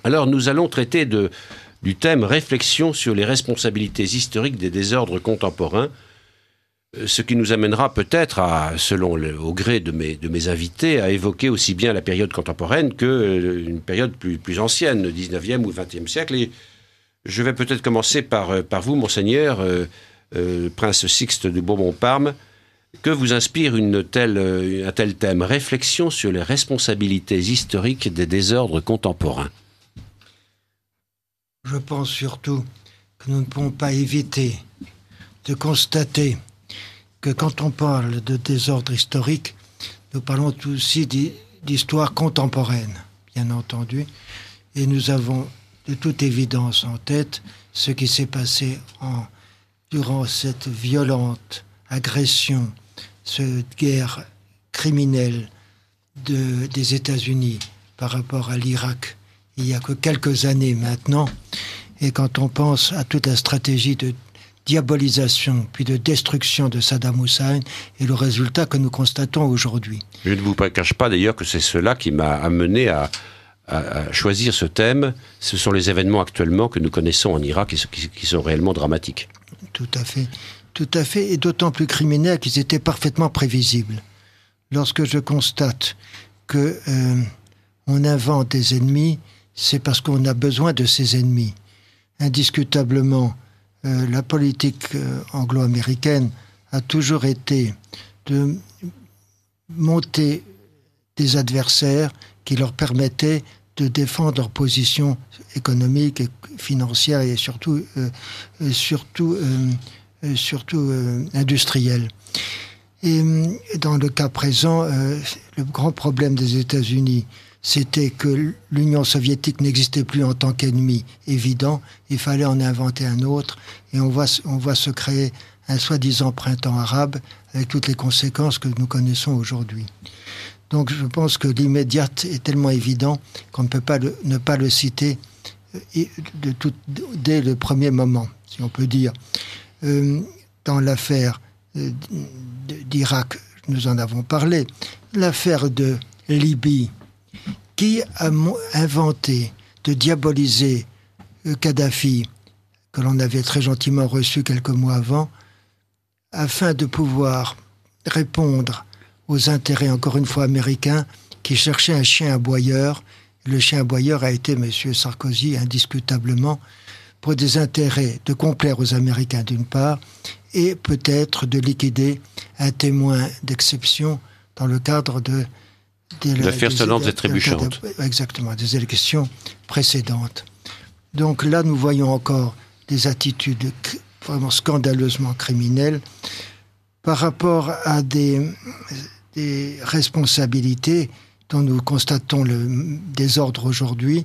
Alors, nous allons traiter du thème « Réflexion sur les responsabilités historiques des désordres contemporains », ce qui nous amènera peut-être, au gré de mes invités, à évoquer aussi bien la période contemporaine qu'une période plus ancienne, le 19e ou 20e siècle. Et je vais peut-être commencer par vous, Monseigneur, Prince Sixte de Bourbon-Parme. Que vous inspire un tel thème, réflexion sur les responsabilités historiques des désordres contemporains? Je pense surtout que nous ne pouvons pas éviter de constater que quand on parle de désordre historique, nous parlons aussi d'histoire contemporaine, bien entendu, et nous avons de toute évidence en tête ce qui s'est passé durant cette violente agression, cette guerre criminelle des États-Unis par rapport à l'Irak, il n'y a que quelques années maintenant. Et quand on pense à toute la stratégie de diabolisation puis de destruction de Saddam Hussein et le résultat que nous constatons aujourd'hui. Je ne vous cache pas d'ailleurs que c'est cela qui m'a amené à choisir ce thème. Ce sont les événements actuellement que nous connaissons en Irak qui sont réellement dramatiques. Tout à fait, et d'autant plus criminels qu'ils étaient parfaitement prévisibles. Lorsque je constate que on invente des ennemis, c'est parce qu'on a besoin de ces ennemis. Indiscutablement, la politique anglo-américaine a toujours été de monter des adversaires qui leur permettaient de défendre leur position économique et financière et surtout industrielle. Et dans le cas présent, le grand problème des États-Unis, c'était que l'Union soviétique n'existait plus en tant qu'ennemi évident. Il fallait en inventer un autre. Et on voit se créer un soi-disant printemps arabe avec toutes les conséquences que nous connaissons aujourd'hui. Donc je pense que l'immédiat est tellement évident qu'on ne peut pas ne pas le citer dès le premier moment, si on peut dire. Dans l'affaire d'Irak, nous en avons parlé. L'affaire de Libye, qui a inventé de diaboliser Kadhafi, que l'on avait très gentiment reçu quelques mois avant, afin de pouvoir répondre aux intérêts, encore une fois, américains, qui cherchaient un chien aboyeur. Le chien aboyeur a été M. Sarkozy, indiscutablement, pour des intérêts de complaire aux Américains d'une part, et peut-être de liquider un témoin d'exception dans le cadre de l'affaire sonnante et trébuchante. Exactement, des élections précédentes. Donc là, nous voyons encore des attitudes vraiment scandaleusement criminelles par rapport à des responsabilités dont nous constatons le désordre aujourd'hui,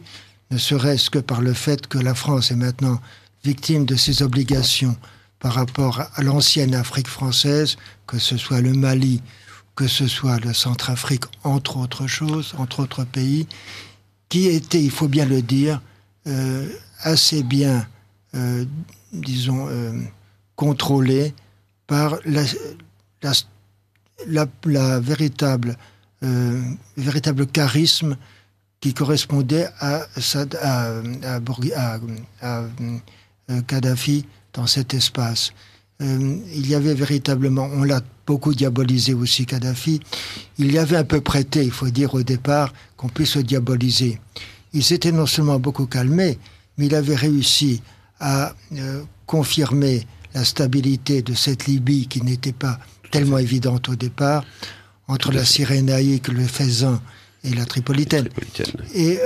ne serait-ce que par le fait que la France est maintenant victime de ses obligations par rapport à l'ancienne Afrique française, que ce soit le Mali, que ce soit le Centrafrique, entre autres choses, entre autres pays, qui étaient, il faut bien le dire, assez bien, contrôlés par la véritable charisme qui correspondait à Kadhafi dans cet espace. Il y avait véritablement, on l'a beaucoup diabolisé aussi, Kadhafi, il y avait un peu prêté, il faut dire au départ, qu'on puisse le diaboliser. Il s'était non seulement beaucoup calmé, mais il avait réussi à confirmer la stabilité de cette Libye qui n'était pas tellement évidente au départ, entre la Cyrénaïque, le Fezzan et la Tripolitaine. Et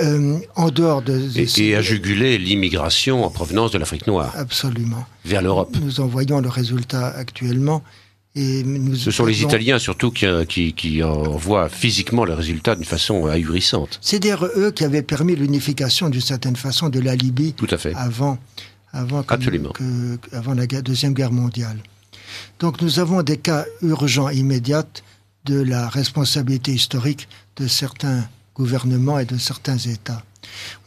en dehors de... Et à juguler l'immigration en provenance de l'Afrique noire. Absolument. Vers l'Europe. Nous en voyons le résultat actuellement. Et ce sont les Italiens surtout qui en voient physiquement le résultat d'une façon ahurissante. C'est d'ailleurs eux qui avaient permis l'unification d'une certaine façon de la Libye. Tout à fait. Avant la Deuxième Guerre mondiale. Donc nous avons des cas urgents, immédiats, de la responsabilité historique de certains gouvernements et de certains États.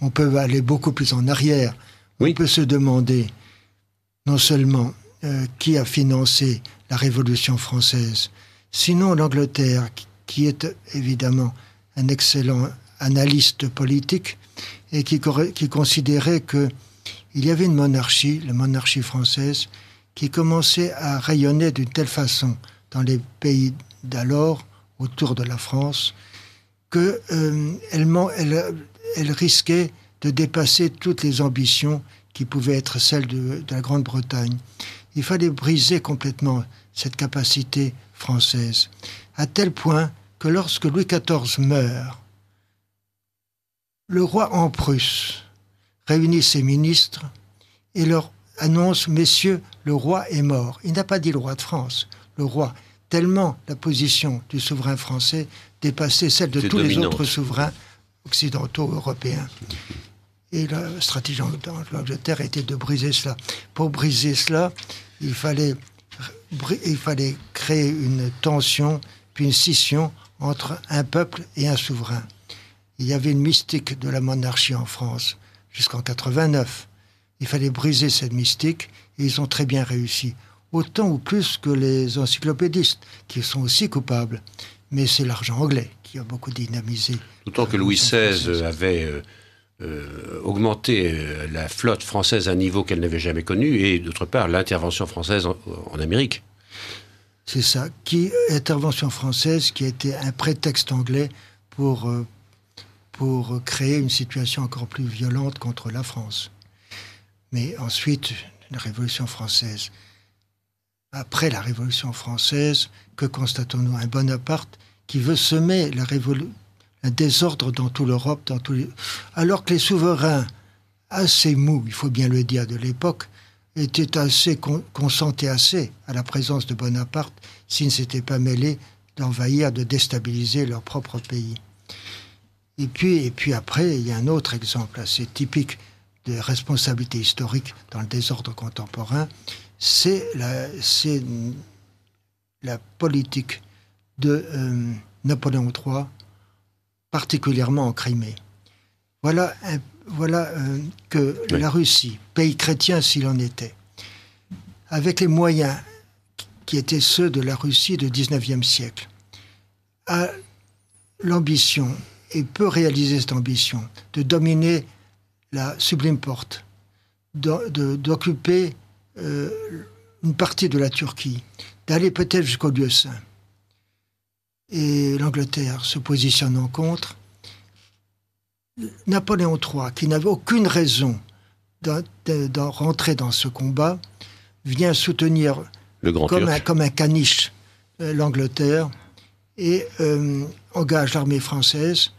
On peut aller beaucoup plus en arrière. Oui. On peut se demander non seulement qui a financé la Révolution française, sinon l'Angleterre, qui est évidemment un excellent analyste politique, et qui considérait qu'il y avait une monarchie, la monarchie française, qui commençait à rayonner d'une telle façon dans les pays d'alors, autour de la France, qu'elle risquait de dépasser toutes les ambitions qui pouvaient être celles de la Grande-Bretagne. Il fallait briser complètement cette capacité française, à tel point que lorsque Louis XIV meurt, le roi en Prusse réunit ses ministres et leur annonce « Messieurs, le roi est mort ». Il n'a pas dit le roi de France, le roi, tellement la position du souverain français dépassait celle de tous les autres souverains occidentaux européens. Et la stratégie de l'Angleterre était de briser cela. Pour briser cela, il fallait créer une tension, puis une scission entre un peuple et un souverain. Il y avait une mystique de la monarchie en France jusqu'en 89. Il fallait briser cette mystique et ils ont très bien réussi. Autant ou plus que les encyclopédistes, qui sont aussi coupables. Mais c'est l'argent anglais qui a beaucoup dynamisé. D'autant que Louis XVI avait augmenté la flotte française à un niveau qu'elle n'avait jamais connu, et d'autre part l'intervention française en Amérique. C'est ça. Intervention française qui a été un prétexte anglais pour créer une situation encore plus violente contre la France. Mais ensuite, la Révolution française. Après la Révolution française, que constatons-nous? Un Bonaparte qui veut semer un désordre dans toute l'Europe, alors que les souverains, assez mous, il faut bien le dire, de l'époque, consentaient assez à la présence de Bonaparte s'ils ne s'étaient pas mêlés d'envahir, de déstabiliser leur propre pays. Et puis après, il y a un autre exemple assez typique de responsabilité historique dans le désordre contemporain, c'est la politique de Napoléon III, particulièrement en Crimée. Voilà que la Russie, pays chrétien s'il en était, avec les moyens qui étaient ceux de la Russie du XIXe siècle, a l'ambition, et peut réaliser cette ambition, de dominer la Sublime Porte, d'occuper une partie de la Turquie, d'aller peut-être jusqu'au lieu saint. Et l'Angleterre se positionnant contre, Napoléon III, qui n'avait aucune raison de rentrer dans ce combat, vient soutenir comme un caniche l'Angleterre et engage l'armée française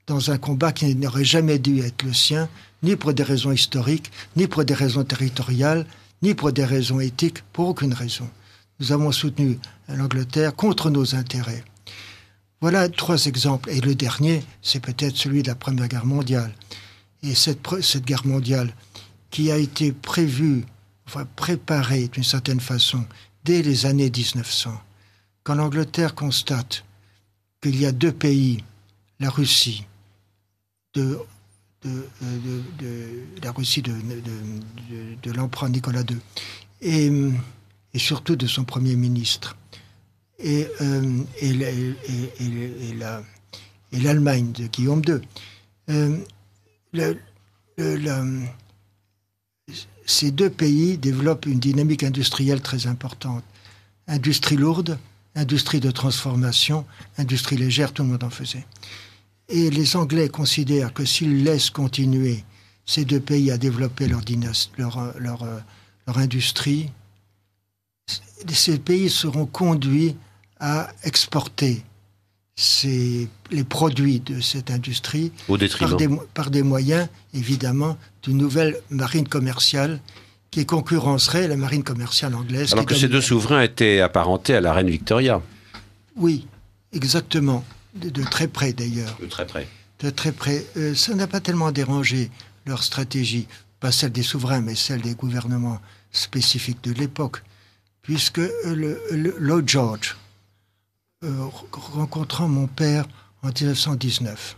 dans un combat qui n'aurait jamais dû être le sien, ni pour des raisons historiques, ni pour des raisons territoriales, ni pour des raisons éthiques, pour aucune raison. Nous avons soutenu l'Angleterre contre nos intérêts. Voilà 3 exemples. Et le dernier, c'est peut-être celui de la Première Guerre mondiale. Et cette guerre mondiale qui a été préparée d'une certaine façon dès les années 1900. Quand l'Angleterre constate qu'il y a 2 pays, la Russie, de l'empereur Nicolas II, et surtout de son Premier ministre, et l'Allemagne de Guillaume II. Ces 2 pays développent une dynamique industrielle très importante. Industrie lourde, industrie de transformation, industrie légère, tout le monde en faisait. Et les Anglais considèrent que s'ils laissent continuer ces 2 pays à développer leur industrie, ces pays seront conduits à exporter les produits de cette industrie par des moyens, évidemment, d'une nouvelle marine commerciale qui concurrencerait la marine commerciale anglaise. Alors que ces 2 souverains étaient apparentés à la reine Victoria. Oui, exactement. De très près, d'ailleurs. De très près. De très près. Ça n'a pas tellement dérangé leur stratégie, pas celle des souverains, mais celle des gouvernements spécifiques de l'époque, puisque Lloyd George, rencontrant mon père en 1919,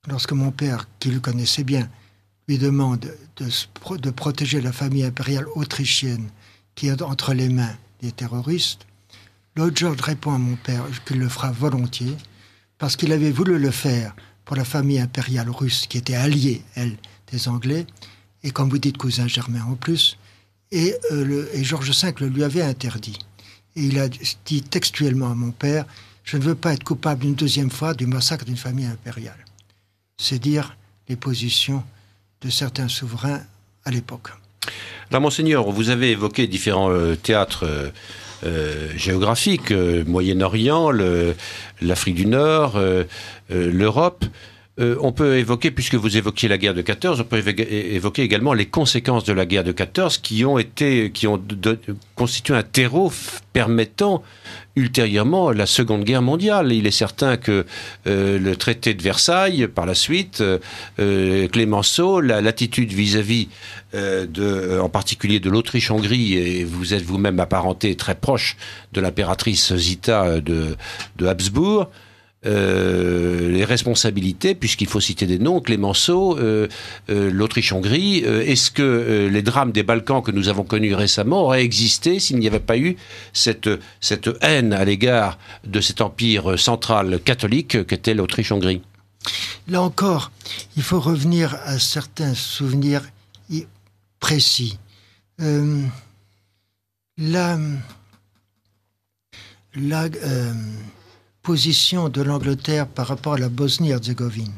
lorsque mon père, qui le connaissait bien, lui demande de protéger la famille impériale autrichienne qui est entre les mains des terroristes, Lloyd George répond à mon père qu'il le fera volontiers, parce qu'il avait voulu le faire pour la famille impériale russe qui était alliée, elle, des Anglais, et comme vous dites, cousin germain en plus, et Georges V le lui avait interdit. Et il a dit textuellement à mon père, je ne veux pas être coupable une deuxième fois du massacre d'une famille impériale. C'est dire les positions de certains souverains à l'époque. Alors, Monseigneur, vous avez évoqué différents théâtres géographiques, Moyen-Orient, l'Afrique du Nord, l'Europe. On peut évoquer, puisque vous évoquiez la guerre de 14, on peut évoquer également les conséquences de la guerre de 14 qui ont constitué un terreau permettant ultérieurement la Seconde Guerre mondiale. Il est certain que le traité de Versailles, par la suite, Clémenceau, l'attitude vis-à-vis en particulier de l'Autriche-Hongrie, et vous êtes vous-même apparenté très proche de l'impératrice Zita de Habsbourg, les responsabilités, puisqu'il faut citer des noms, Clémenceau, l'Autriche-Hongrie, est-ce que les drames des Balkans que nous avons connus récemment auraient existé s'il n'y avait pas eu cette haine à l'égard de cet empire central catholique qu'était l'Autriche-Hongrie? Là encore, il faut revenir à certains souvenirs précis. La position de l'Angleterre par rapport à la Bosnie-Herzégovine,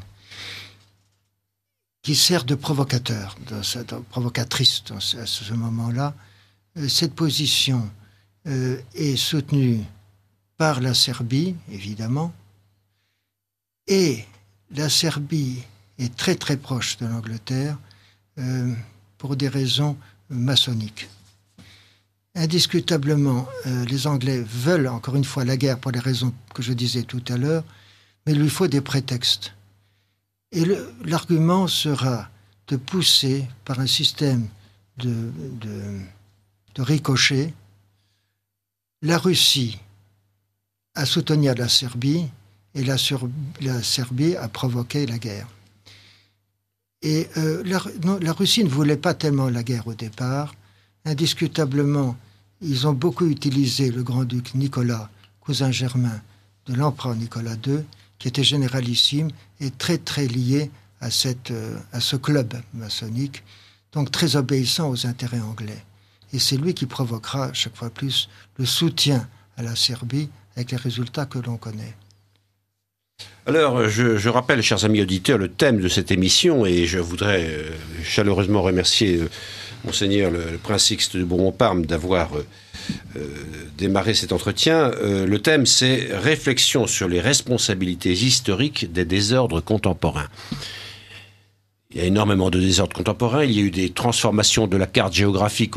qui sert de provocateur, provocatrice à ce moment-là, cette position est soutenue par la Serbie, évidemment, et la Serbie est très très proche de l'Angleterre pour des raisons maçonniques. Indiscutablement, les Anglais veulent encore une fois la guerre pour les raisons que je disais tout à l'heure, mais il lui faut des prétextes. Et l'argument sera de pousser par un système de ricochet la Russie à soutenir la Serbie et la Serbie à provoquer la guerre. Et la Russie ne voulait pas tellement la guerre au départ. Indiscutablement, ils ont beaucoup utilisé le grand-duc Nicolas, cousin germain de l'empereur Nicolas II, qui était généralissime et très très lié à ce club maçonnique, donc très obéissant aux intérêts anglais. Et c'est lui qui provoquera chaque fois plus le soutien à la Serbie avec les résultats que l'on connaît. Alors, je rappelle, chers amis auditeurs, le thème de cette émission, et je voudrais chaleureusement remercier Monseigneur le Prince Sixte de Bourbon-Parme d'avoir démarré cet entretien. Le thème, c'est « Réflexion sur les responsabilités historiques des désordres contemporains ». Il y a énormément de désordres contemporains. Il y a eu des transformations de la carte géographique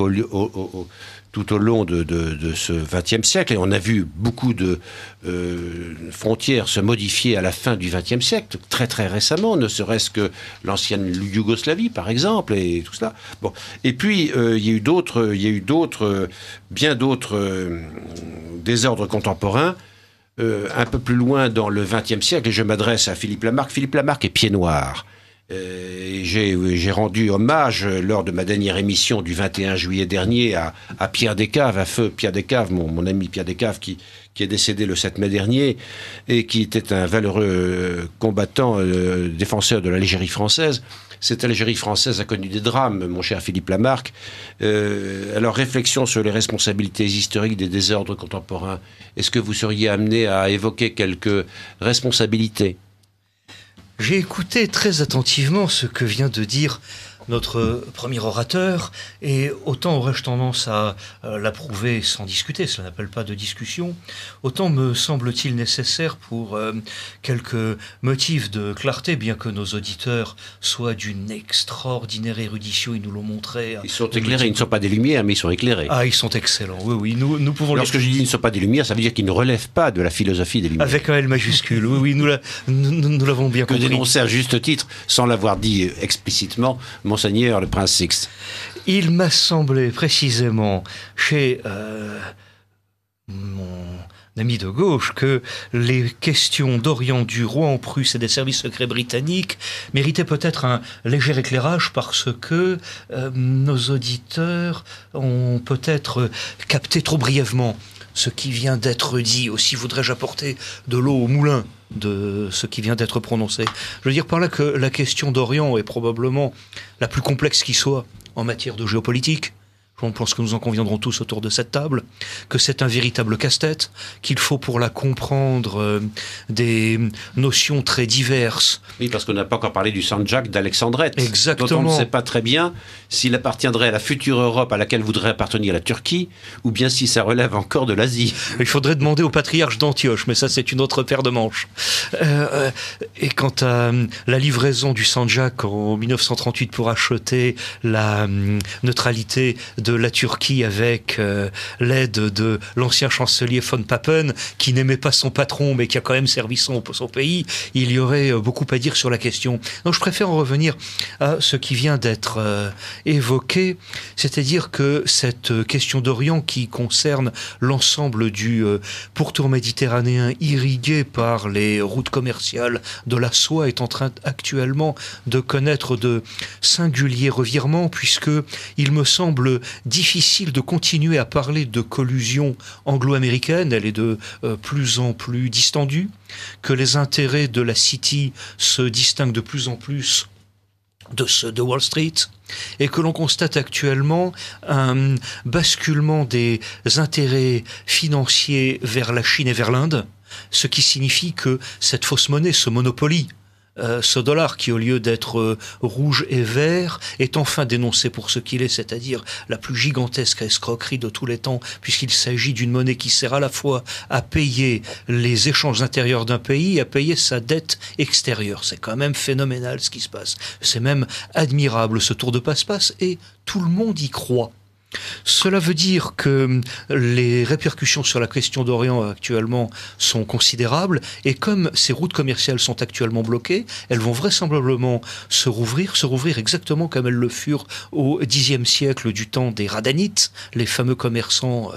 tout au long de ce XXe siècle. Et on a vu beaucoup de frontières se modifier à la fin du XXe siècle, très très récemment, ne serait-ce que l'ancienne Yougoslavie, par exemple, et tout cela. Bon. Et puis, il y a eu bien d'autres désordres contemporains, un peu plus loin dans le XXe siècle, et je m'adresse à Philippe Lamarck. Philippe Lamarck est pied noir. J'ai rendu hommage lors de ma dernière émission du 21 juillet dernier à Pierre Descaves, à feu Pierre Descaves, mon ami Pierre Descaves qui est décédé le 7 mai dernier et qui était un valeureux combattant, défenseur de l'Algérie française. Cette Algérie française a connu des drames, mon cher Philippe Lamarck. Alors, réflexion sur les responsabilités historiques des désordres contemporains. Est-ce que vous seriez amené à évoquer quelques responsabilités ? J'ai écouté très attentivement ce que vient de dire notre premier orateur, et autant aurais-je tendance à l'approuver sans discuter, cela n'appelle pas de discussion, autant me semble-t-il nécessaire pour quelques motifs de clarté, bien que nos auditeurs soient d'une extraordinaire érudition, ils nous l'ont montré. Ils sont éclairés, ils ne sont pas des lumières, mais ils sont éclairés. Ah, ils sont excellents, oui, nous pouvons... Lorsque je dis ils ne sont pas des lumières, ça veut dire qu'ils ne relèvent pas de la philosophie des lumières. Avec un L majuscule, oui, nous l'avons bien compris. Que dénoncer à juste titre, sans l'avoir dit explicitement, Monseigneur le Prince Sixte. Il m'a semblé précisément chez mon ami de gauche que les questions d'Orient, du roi en Prusse et des services secrets britanniques méritaient peut-être un léger éclairage parce que nos auditeurs ont peut-être capté trop brièvement ce qui vient d'être dit. Aussi voudrais-je apporter de l'eau au moulin de ce qui vient d'être prononcé. Je veux dire par là que la question d'Orient est probablement la plus complexe qui soit en matière de géopolitique. Je pense que nous en conviendrons tous autour de cette table, que c'est un véritable casse-tête, qu'il faut pour la comprendre des notions très diverses. Oui, parce qu'on n'a pas encore parlé du Sandjak d'Alexandrette. Exactement. Dont on ne sait pas très bien s'il appartiendrait à la future Europe à laquelle voudrait appartenir la Turquie, ou bien si ça relève encore de l'Asie. Il faudrait demander au patriarche d'Antioche, mais ça c'est une autre paire de manches. Et quant à la livraison du Sandjak en 1938 pour acheter la neutralité de la Turquie avec l'aide de l'ancien chancelier von Papen, qui n'aimait pas son patron mais qui a quand même servi son pays, il y aurait beaucoup à dire sur la question. Donc je préfère en revenir à ce qui vient d'être évoqué, c'est-à-dire que cette question d'Orient qui concerne l'ensemble du pourtour méditerranéen irrigué par les routes commerciales de la soie est en train actuellement de connaître de singuliers revirements, puisque il me semble difficile de continuer à parler de collusion anglo-américaine. Elle est de plus en plus distendue, que les intérêts de la City se distinguent de plus en plus de ceux de Wall Street, et que l'on constate actuellement un basculement des intérêts financiers vers la Chine et vers l'Inde, ce qui signifie que cette fausse monnaie, ce monopoly, ce dollar qui, au lieu d'être rouge et vert, est enfin dénoncé pour ce qu'il est, c'est-à-dire la plus gigantesque escroquerie de tous les temps, puisqu'il s'agit d'une monnaie qui sert à la fois à payer les échanges intérieurs d'un pays et à payer sa dette extérieure. C'est quand même phénoménal ce qui se passe. C'est même admirable ce tour de passe-passe, et tout le monde y croit. Cela veut dire que les répercussions sur la question d'Orient actuellement sont considérables, et comme ces routes commerciales sont actuellement bloquées, elles vont vraisemblablement se rouvrir exactement comme elles le furent au Xe siècle du temps des Radhanites, les fameux commerçants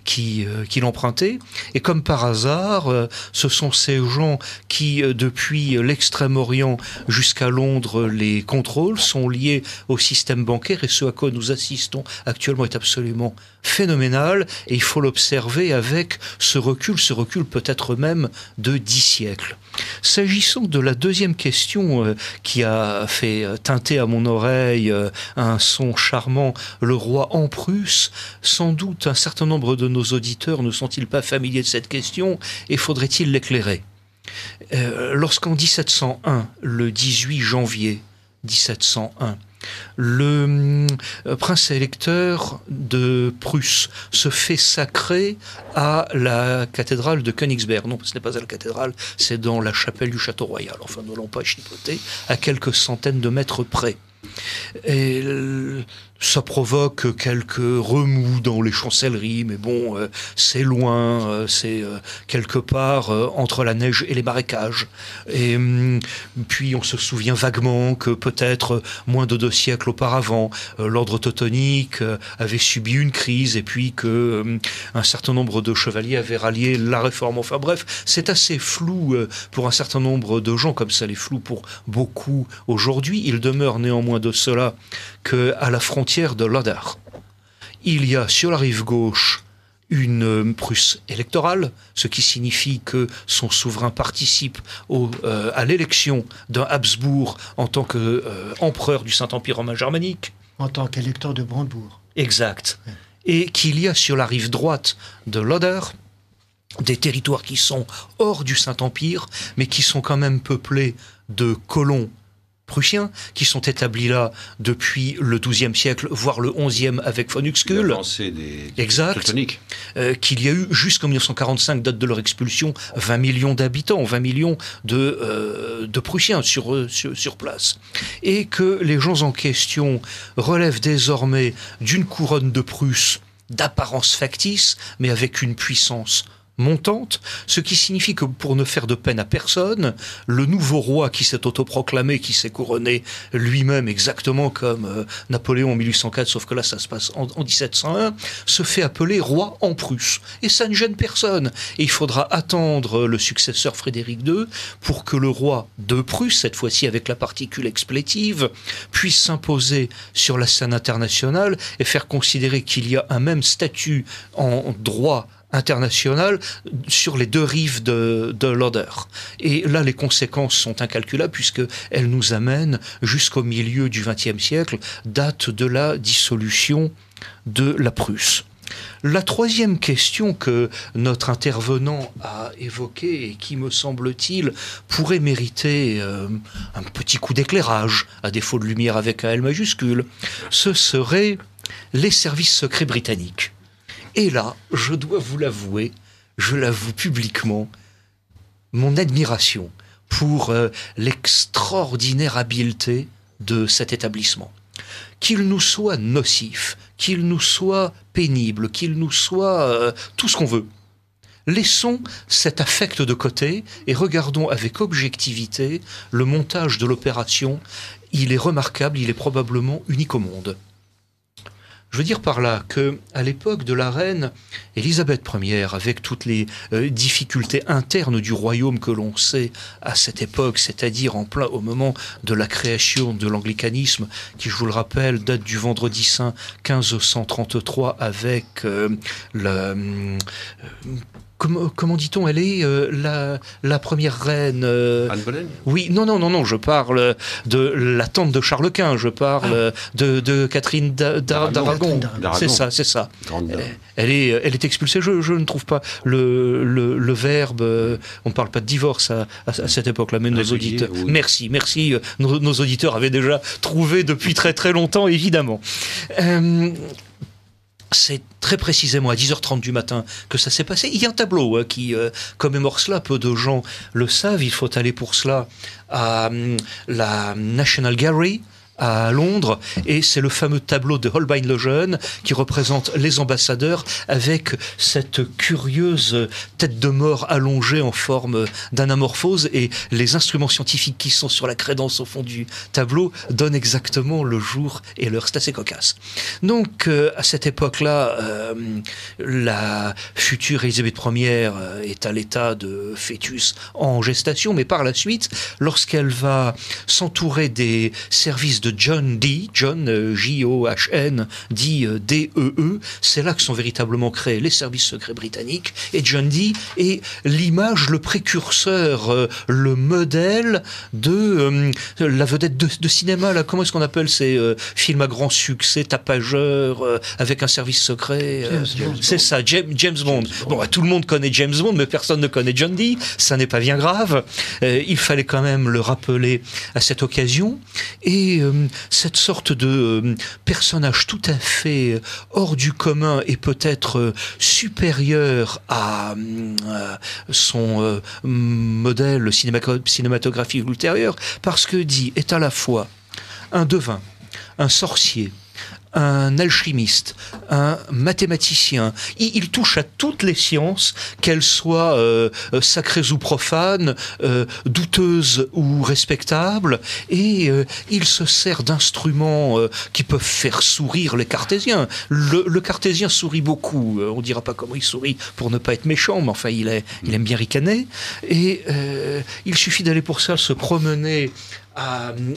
qui l'empruntaient. Et comme par hasard, ce sont ces gens qui, depuis l'Extrême-Orient jusqu'à Londres, les contrôlent, sont liés au système bancaire, et ce à quoi nous assistons actuellement est absolument phénoménal, et il faut l'observer avec ce recul peut-être même de 10 siècles. S'agissant de la deuxième question qui a fait tinter à mon oreille un son charmant, le roi en Prusse, sans doute un certain nombre de nos auditeurs ne sont-ils pas familiers de cette question, et faudrait-il l'éclairer. Lorsqu'en 1701, le 18 janvier 1701, le prince électeur de Prusse se fait sacrer à la cathédrale de Königsberg. Non, ce n'est pas à la cathédrale, c'est dans la chapelle du château royal. Enfin, ne l'ont pas chipoté, à quelques centaines de mètres près. Et ça provoque quelques remous dans les chancelleries, mais bon, c'est loin, c'est quelque part entre la neige et les marécages. Et puis on se souvient vaguement que peut-être moins de 2 siècles auparavant, l'ordre teutonique avait subi une crise, et puis que un certain nombre de chevaliers avaient rallié la réforme. Enfin bref, c'est assez flou pour un certain nombre de gens, comme ça l'est flou pour beaucoup aujourd'hui. Il demeure néanmoins de cela qu'à la frontière de l'Oder, il y a sur la rive gauche une Prusse électorale, ce qui signifie que son souverain participe à l'élection d'un Habsbourg en tant qu'empereur du Saint-Empire romain germanique. En tant qu'électeur de Brandebourg. Exact. Et qu'il y a sur la rive droite de l'Oder des territoires qui sont hors du Saint-Empire, mais qui sont quand même peuplés de colons prussiens, qui sont établis là depuis le XIIe siècle, voire le XIe avec von Uxküll. L'avancée des Teutoniques. Qu'il y a eu jusqu'en 1945, date de leur expulsion, 20 millions d'habitants, 20 millions de Prussiens sur place. Et que les gens en question relèvent désormais d'une couronne de Prusse d'apparence factice, mais avec une puissance montante, ce qui signifie que pour ne faire de peine à personne, le nouveau roi qui s'est autoproclamé, qui s'est couronné lui-même exactement comme Napoléon en 1804, sauf que là ça se passe en 1701, se fait appeler roi en Prusse. Et ça ne gêne personne. Et il faudra attendre le successeur Frédéric II pour que le roi de Prusse, cette fois-ci avec la particule explétive, puisse s'imposer sur la scène internationale et faire considérer qu'il y a un même statut en droit internationale sur les deux rives de l'Oder. Et là, les conséquences sont incalculables puisqu'elles nous amènent jusqu'au milieu du XXe siècle, date de la dissolution de la Prusse. La troisième question que notre intervenant a évoquée et qui, me semble-t-il, pourrait mériter un petit coup d'éclairage, à défaut de lumière avec un L majuscule, ce serait les services secrets britanniques. Et là, je dois vous l'avouer, je l'avoue publiquement, mon admiration pour l'extraordinaire habileté de cet établissement. Qu'il nous soit nocif, qu'il nous soit pénible, qu'il nous soit tout ce qu'on veut. Laissons cet affect de côté et regardons avec objectivité le montage de l'opération. Il est remarquable, il est probablement unique au monde. Je veux dire par là que, à l'époque de la reine Élisabeth Ier, avec toutes les difficultés internes du royaume que l'on sait à cette époque, c'est-à-dire en plein au moment de la création de l'anglicanisme, qui, je vous le rappelle, date du Vendredi Saint 1533, avec comment dit-on, elle est la première reine Anne Boleyn ? Oui, non, je parle de la tante de Charles Quint, je parle de Catherine d'Aragon. C'est ça. Elle est expulsée, je ne trouve pas le verbe, on ne parle pas de divorce à cette époque-là, mais nos auditeurs... Oui. Merci, nos auditeurs avaient déjà trouvé depuis très très longtemps, évidemment. C'est très précisément à 10h30 du matin que ça s'est passé. Il y a un tableau qui commémore cela, peu de gens le savent. Il faut aller pour cela à la National Gallery à Londres, et c'est le fameux tableau de Holbein le Jeune qui représente les ambassadeurs avec cette curieuse tête de mort allongée en forme d'anamorphose, et les instruments scientifiques qui sont sur la crédence au fond du tableau donnent exactement le jour et l'heure. C'est assez cocasse. Donc à cette époque-là, la future Élisabeth Ier est à l'état de fœtus en gestation, mais par la suite, lorsqu'elle va s'entourer des services de John Dee, John J-O-H-N, dit D-E-E, c'est là que sont véritablement créés les services secrets britanniques, et John Dee est l'image, le précurseur, le modèle de la vedette de cinéma, là, comment est-ce qu'on appelle ces films à grand succès, tapageurs, avec un service secret c'est ça, James Bond. Bon, tout le monde connaît James Bond, mais personne ne connaît John Dee, ça n'est pas bien grave, il fallait quand même le rappeler à cette occasion, et cette sorte de personnage tout à fait hors du commun et peut-être supérieur à son modèle cinématographique ultérieur, parce que Dee est à la fois un devin, un sorcier, un alchimiste, un mathématicien. Il touche à toutes les sciences, qu'elles soient sacrées ou profanes, douteuses ou respectables, et il se sert d'instruments qui peuvent faire sourire les cartésiens. Le cartésien sourit beaucoup, on dira pas comment il sourit pour ne pas être méchant, mais enfin il aime bien ricaner, et il suffit d'aller pour ça se promener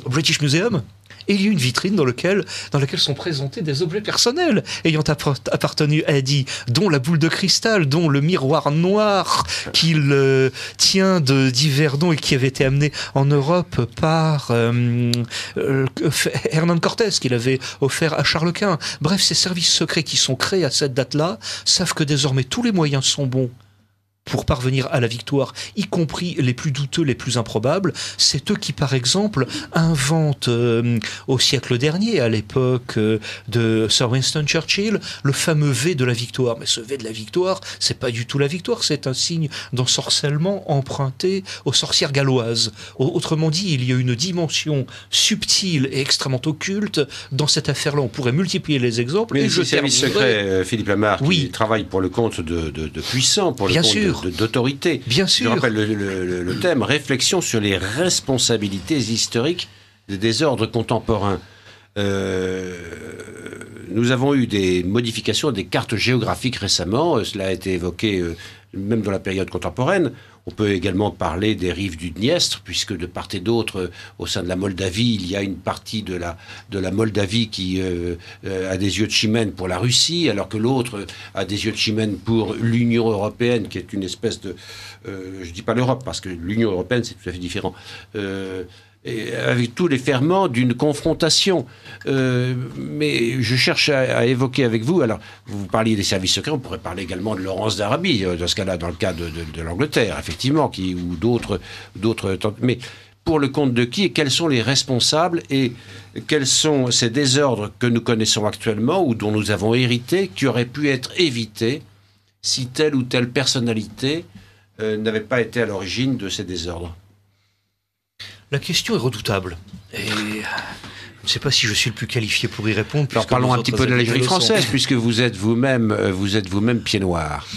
au British Museum. Et il y a une vitrine dans laquelle sont présentés des objets personnels ayant appartenu à Dee, dont la boule de cristal, dont le miroir noir qu'il tient de divers dons et qui avait été amené en Europe par Hernán Cortés, qu'il avait offert à Charles Quint. Bref, ces services secrets qui sont créés à cette date-là savent que désormais tous les moyens sont bons pour parvenir à la victoire, y compris les plus douteux, les plus improbables. C'est eux qui, par exemple, inventent au siècle dernier, à l'époque de Sir Winston Churchill, le fameux V de la victoire. Mais ce V de la victoire, c'est pas du tout la victoire, c'est un signe d'ensorcellement emprunté aux sorcières galloises. Autrement dit, il y a une dimension subtile et extrêmement occulte dans cette affaire-là. On pourrait multiplier les exemples. Mais les services secrets, Philippe Lamarre, qui travaille pour le compte de puissants, pour le compte d'autorité. Bien sûr. Je rappelle le thème, réflexion sur les responsabilités historiques des désordres contemporains. Nous avons eu des modifications des cartes géographiques récemment. Cela a été évoqué même dans la période contemporaine. On peut également parler des rives du Dniestre, puisque de part et d'autre, au sein de la Moldavie, il y a une partie de la Moldavie qui a des yeux de chimène pour la Russie, alors que l'autre a des yeux de chimène pour l'Union européenne, qui est une espèce de... je ne dis pas l'Europe, parce que l'Union européenne, c'est tout à fait différent. Et avec tous les ferments d'une confrontation. Mais je cherche à évoquer avec vous, alors vous parliez des services secrets, on pourrait parler également de Laurence d'Arabie, dans ce cas-là, dans le cas de l'Angleterre, effectivement, ou d'autres. Mais pour le compte de qui et quels sont les responsables et quels sont ces désordres que nous connaissons actuellement ou dont nous avons hérité, qui auraient pu être évités si telle ou telle personnalité n'avait pas été à l'origine de ces désordres? La question est redoutable. Et je ne sais pas si je suis le plus qualifié pour y répondre. Alors parlons un petit peu de la Légion française, puisque vous êtes vous-même pied noir.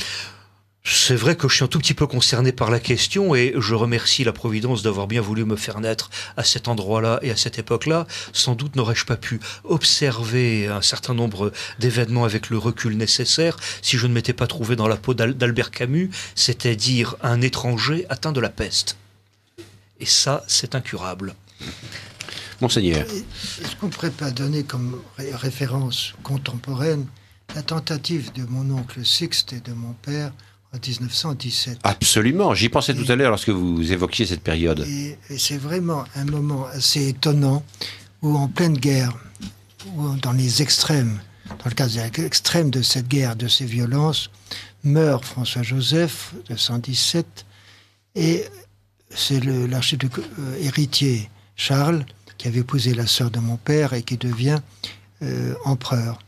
C'est vrai que je suis un tout petit peu concerné par la question et je remercie la Providence d'avoir bien voulu me faire naître à cet endroit-là et à cette époque-là. Sans doute n'aurais-je pas pu observer un certain nombre d'événements avec le recul nécessaire si je ne m'étais pas trouvé dans la peau d'Albert Camus, c'est-à-dire un étranger atteint de la peste. Et ça, c'est incurable. Monseigneur. Est-ce qu'on ne pourrait pas donner comme référence contemporaine la tentative de mon oncle Sixte et de mon père en 1917? Absolument, j'y pensais tout à l'heure lorsque vous évoquiez cette période. Et c'est vraiment un moment assez étonnant où en pleine guerre, ou dans les extrêmes, dans le cas extrême de cette guerre, de ces violences, meurt François-Joseph de 1917 et c'est l'archiduc héritier Charles qui avait épousé la sœur de mon père et qui devient empereur.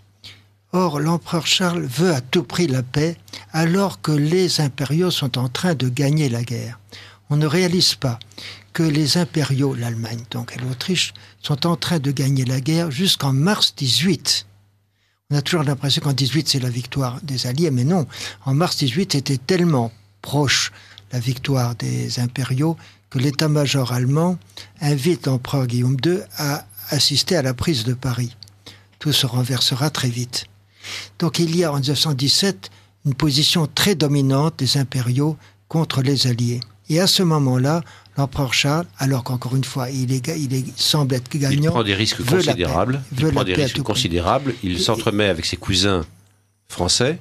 Or, l'empereur Charles veut à tout prix la paix alors que les impériaux sont en train de gagner la guerre. On ne réalise pas que les impériaux, l'Allemagne donc et l'Autriche, sont en train de gagner la guerre jusqu'en mars 18. On a toujours l'impression qu'en 18 c'est la victoire des Alliés, mais non. En mars 18 c'était tellement proche la victoire des impériaux que l'état-major allemand invite l'empereur Guillaume II à assister à la prise de Paris. Tout se renversera très vite. Donc il y a en 1917 une position très dominante des impériaux contre les Alliés. Et à ce moment-là, l'empereur Charles, alors qu'encore une fois, il semble être gagnant, il prend des risques considérables. Il s'entremet avec ses cousins français.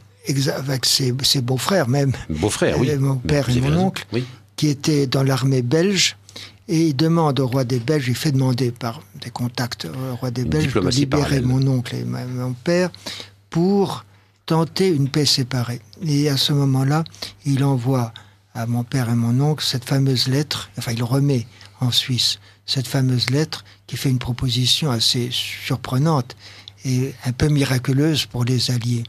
Avec ses beaux-frères même. Beaux-frères, oui. Mon père et mon oncle, oui, qui étaient dans l'armée belge. Et il demande au roi des Belges, il fait demander par des contacts au roi des Belges de libérer mon oncle et mon père pour tenter une paix séparée. Et à ce moment-là, il envoie à mon père et mon oncle cette fameuse lettre, enfin il remet en Suisse cette fameuse lettre qui fait une proposition assez surprenante et un peu miraculeuse pour les Alliés.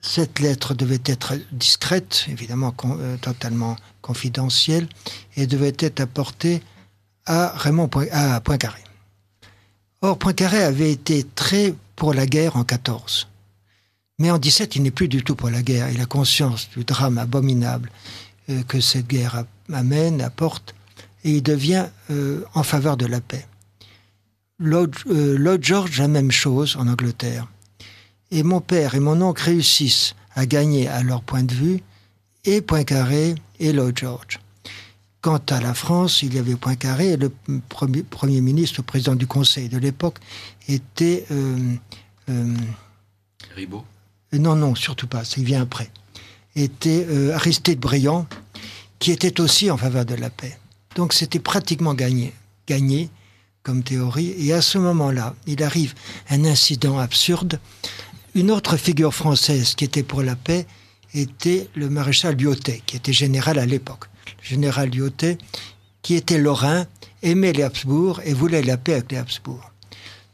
Cette lettre devait être discrète, évidemment totalement confidentielle, et devait être apportée à Poincaré. Or, Poincaré avait été très pour la guerre en 14. Mais en 17, il n'est plus du tout pour la guerre. Il a conscience du drame abominable que cette guerre apporte, et il devient en faveur de la paix. Lord George, la même chose en Angleterre. Et mon père et mon oncle réussissent à gagner à leur point de vue et Poincaré et Lord George. Quant à la France, il y avait Poincaré et le premier ministre, le président du Conseil de l'époque, était... Ribot ? Non, surtout pas, ça vient après. Était Aristide Briand, qui était aussi en faveur de la paix. Donc c'était pratiquement gagné comme théorie. Et à ce moment-là, il arrive un incident absurde. Une autre figure française qui était pour la paix était le maréchal Lyautey, qui était général à l'époque. Le général Lyautey, qui était lorrain, aimait les Habsbourg et voulait la paix avec les Habsbourg.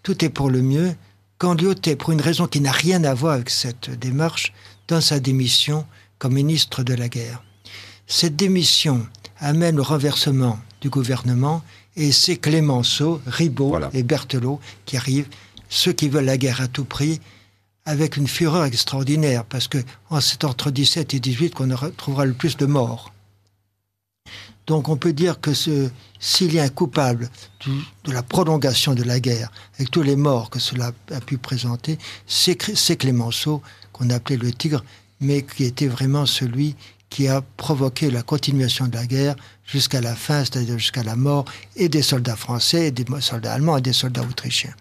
Tout est pour le mieux quand Lyautey, pour une raison qui n'a rien à voir avec cette démarche, donne sa démission comme ministre de la guerre. Cette démission amène le renversement du gouvernement et c'est Clémenceau, Ribot et Berthelot qui arrivent, ceux qui veulent la guerre à tout prix, avec une fureur extraordinaire, parce que c'est entre 17 et 18 qu'on trouvera le plus de morts. Donc on peut dire que s'il y a un coupable de la prolongation de la guerre, avec tous les morts que cela a pu présenter, c'est Clémenceau, qu'on appelait le tigre, mais qui était vraiment celui qui a provoqué la continuation de la guerre jusqu'à la fin, c'est-à-dire jusqu'à la mort, et des soldats français, et des soldats allemands, et des soldats autrichiens.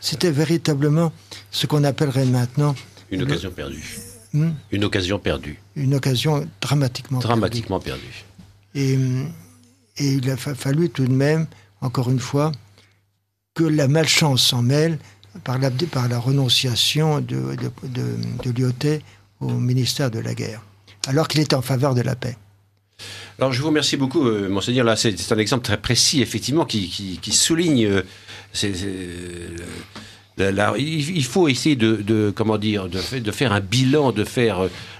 C'était véritablement ce qu'on appellerait maintenant... Une occasion perdue. Une occasion perdue. Une occasion dramatiquement perdue. Et il a fallu tout de même, encore une fois, que la malchance s'en mêle par la renonciation de Lyautey au ministère de la Guerre, alors qu'il était en faveur de la paix. Alors je vous remercie beaucoup, Monseigneur. Là, c'est un exemple très précis, effectivement, qui souligne... il faut essayer de faire un bilan,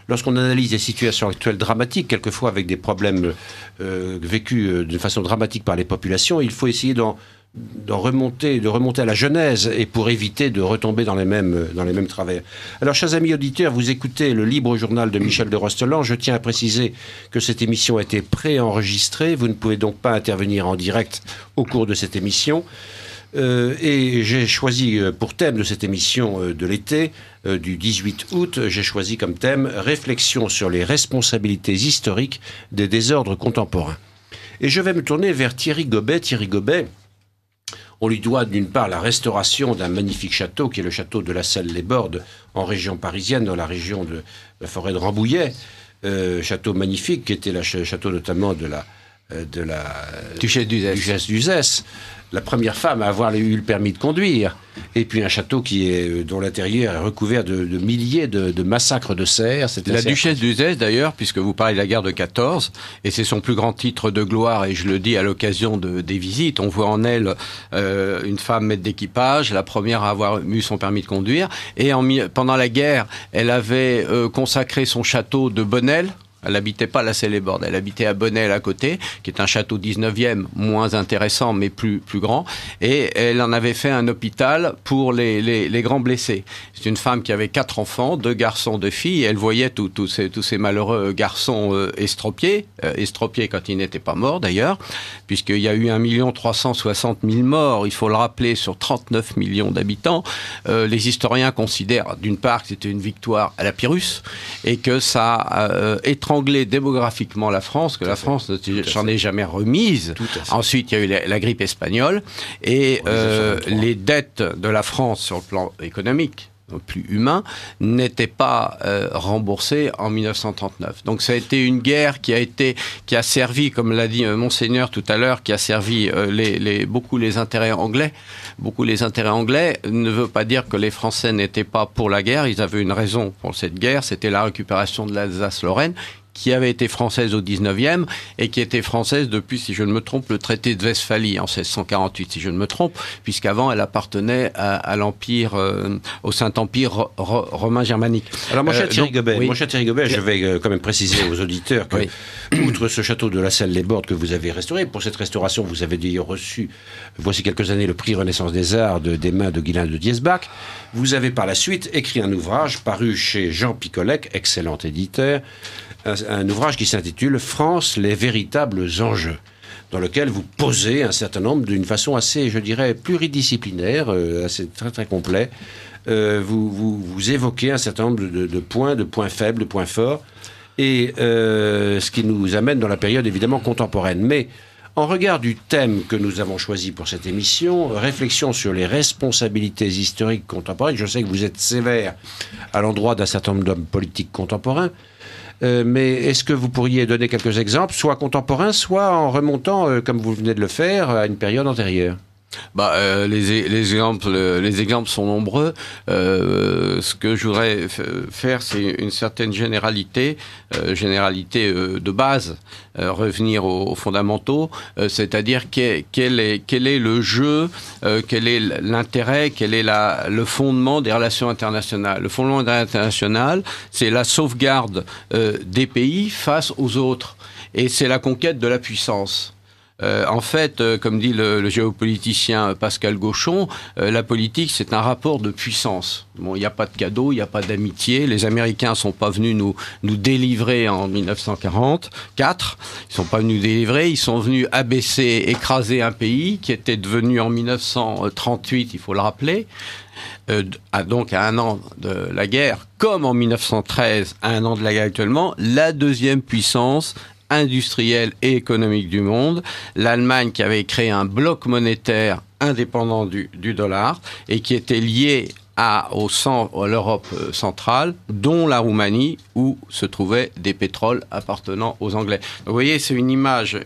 lorsqu'on analyse les situations actuelles dramatiques, quelquefois avec des problèmes vécus de façon dramatique par les populations, il faut essayer de remonter à la genèse, et pour éviter de retomber dans les mêmes travers. Alors, chers amis auditeurs, vous écoutez le Libre Journal de Michel de Rostelan. Je tiens à préciser que cette émission a été préenregistrée. Vous ne pouvez donc pas intervenir en direct au cours de cette émission. Et j'ai choisi pour thème de cette émission de l'été, du 18 août, j'ai choisi comme thème « Réflexion sur les responsabilités historiques des désordres contemporains ». Et je vais me tourner vers Thierry Gobet. Thierry Gobet, on lui doit d'une part la restauration d'un magnifique château, qui est le château de la Celle-les-Bordes, en région parisienne, dans la région de la forêt de Rambouillet. Château magnifique, qui était le château notamment de la Duchesse d'Uzès, la première femme à avoir eu le permis de conduire, et puis un château dont l'intérieur est recouvert de milliers de massacres de cerfs. La Duchesse d'Uzès, d'ailleurs, puisque vous parlez de la guerre de 14, et c'est son plus grand titre de gloire, et je le dis à l'occasion des visites, on voit en elle une femme maître d'équipage, la première à avoir eu son permis de conduire, et pendant la guerre, elle avait consacré son château de Bonnel. Elle n'habitait pas à la Celle-les-Bordes, elle habitait à Bonnel à côté, qui est un château 19e, moins intéressant mais plus grand. Et elle en avait fait un hôpital pour les grands blessés. C'est une femme qui avait 4 enfants, 2 garçons, 2 filles. Et elle voyait tous ces malheureux garçons estropiés quand ils n'étaient pas morts d'ailleurs, puisqu'il y a eu 1 360 000 morts, il faut le rappeler, sur 39 millions d'habitants. Les historiens considèrent d'une part que c'était une victoire à la Pyrrhus et que ça a étranglé démographiquement la France, que la France ne s'en est jamais remise. Ensuite, il y a eu la grippe espagnole et les dettes de la France sur le plan économique, plus humain, n'étaient pas remboursées en 1939. Donc ça a été une guerre qui a servi, comme l'a dit Monseigneur tout à l'heure, qui a servi beaucoup les intérêts anglais. Beaucoup les intérêts anglais ne veut pas dire que les Français n'étaient pas pour la guerre. Ils avaient une raison pour cette guerre, c'était la récupération de l'Alsace-Lorraine, qui avait été française au 19e et qui était française depuis, si je ne me trompe, le traité de Westphalie en 1648, si je ne me trompe, puisqu'avant elle appartenait à l'Empire, au Saint-Empire romain germanique. Alors mon cher Thierry Gobet, oui. Je vais quand même préciser aux auditeurs que, outre ce château de la Celle-les-Bordes que vous avez restauré, pour cette restauration, vous avez d'ailleurs reçu, voici quelques années, le prix Renaissance des Arts des mains de Guylain de Diesbach. Vous avez par la suite écrit un ouvrage paru chez Jean Picolec, excellent éditeur, un ouvrage qui s'intitule « France, les véritables enjeux », dans lequel vous posez un certain nombre, d'une façon assez, je dirais, pluridisciplinaire, assez très très complet. Vous évoquez un certain nombre de points faibles, de points forts, et ce qui nous amène dans la période évidemment contemporaine. Mais en regard du thème que nous avons choisi pour cette émission, réflexion sur les responsabilités historiques contemporaines, je sais que vous êtes sévère à l'endroit d'un certain nombre d'hommes politiques contemporains, mais est-ce que vous pourriez donner quelques exemples, soit contemporains, soit en remontant, comme vous venez de le faire, à une période antérieure ? Les exemples sont nombreux. Ce que je voudrais faire, c'est une certaine généralité de base, revenir aux fondamentaux, c'est-à-dire quel est le jeu, quel est l'intérêt, quel est le fondement des relations internationales. Le fondement international, c'est la sauvegarde des pays face aux autres, et c'est la conquête de la puissance. En fait, comme dit le géopoliticien Pascal Gauchon, la politique, c'est un rapport de puissance. Bon, il n'y a pas de cadeau, il n'y a pas d'amitié. Les Américains ne sont pas venus nous délivrer en 1944. Ils ne sont pas venus délivrer. Ils sont venus abaisser, écraser un pays qui était devenu en 1938, il faut le rappeler, donc à un an de la guerre, comme en 1913, à un an de la guerre actuellement, la deuxième puissance industrielle et économique du monde. L'Allemagne qui avait créé un bloc monétaire indépendant du dollar et qui était lié à l'Europe centrale, dont la Roumanie, où se trouvaient des pétroles appartenant aux Anglais. Donc, vous voyez, c'est une image,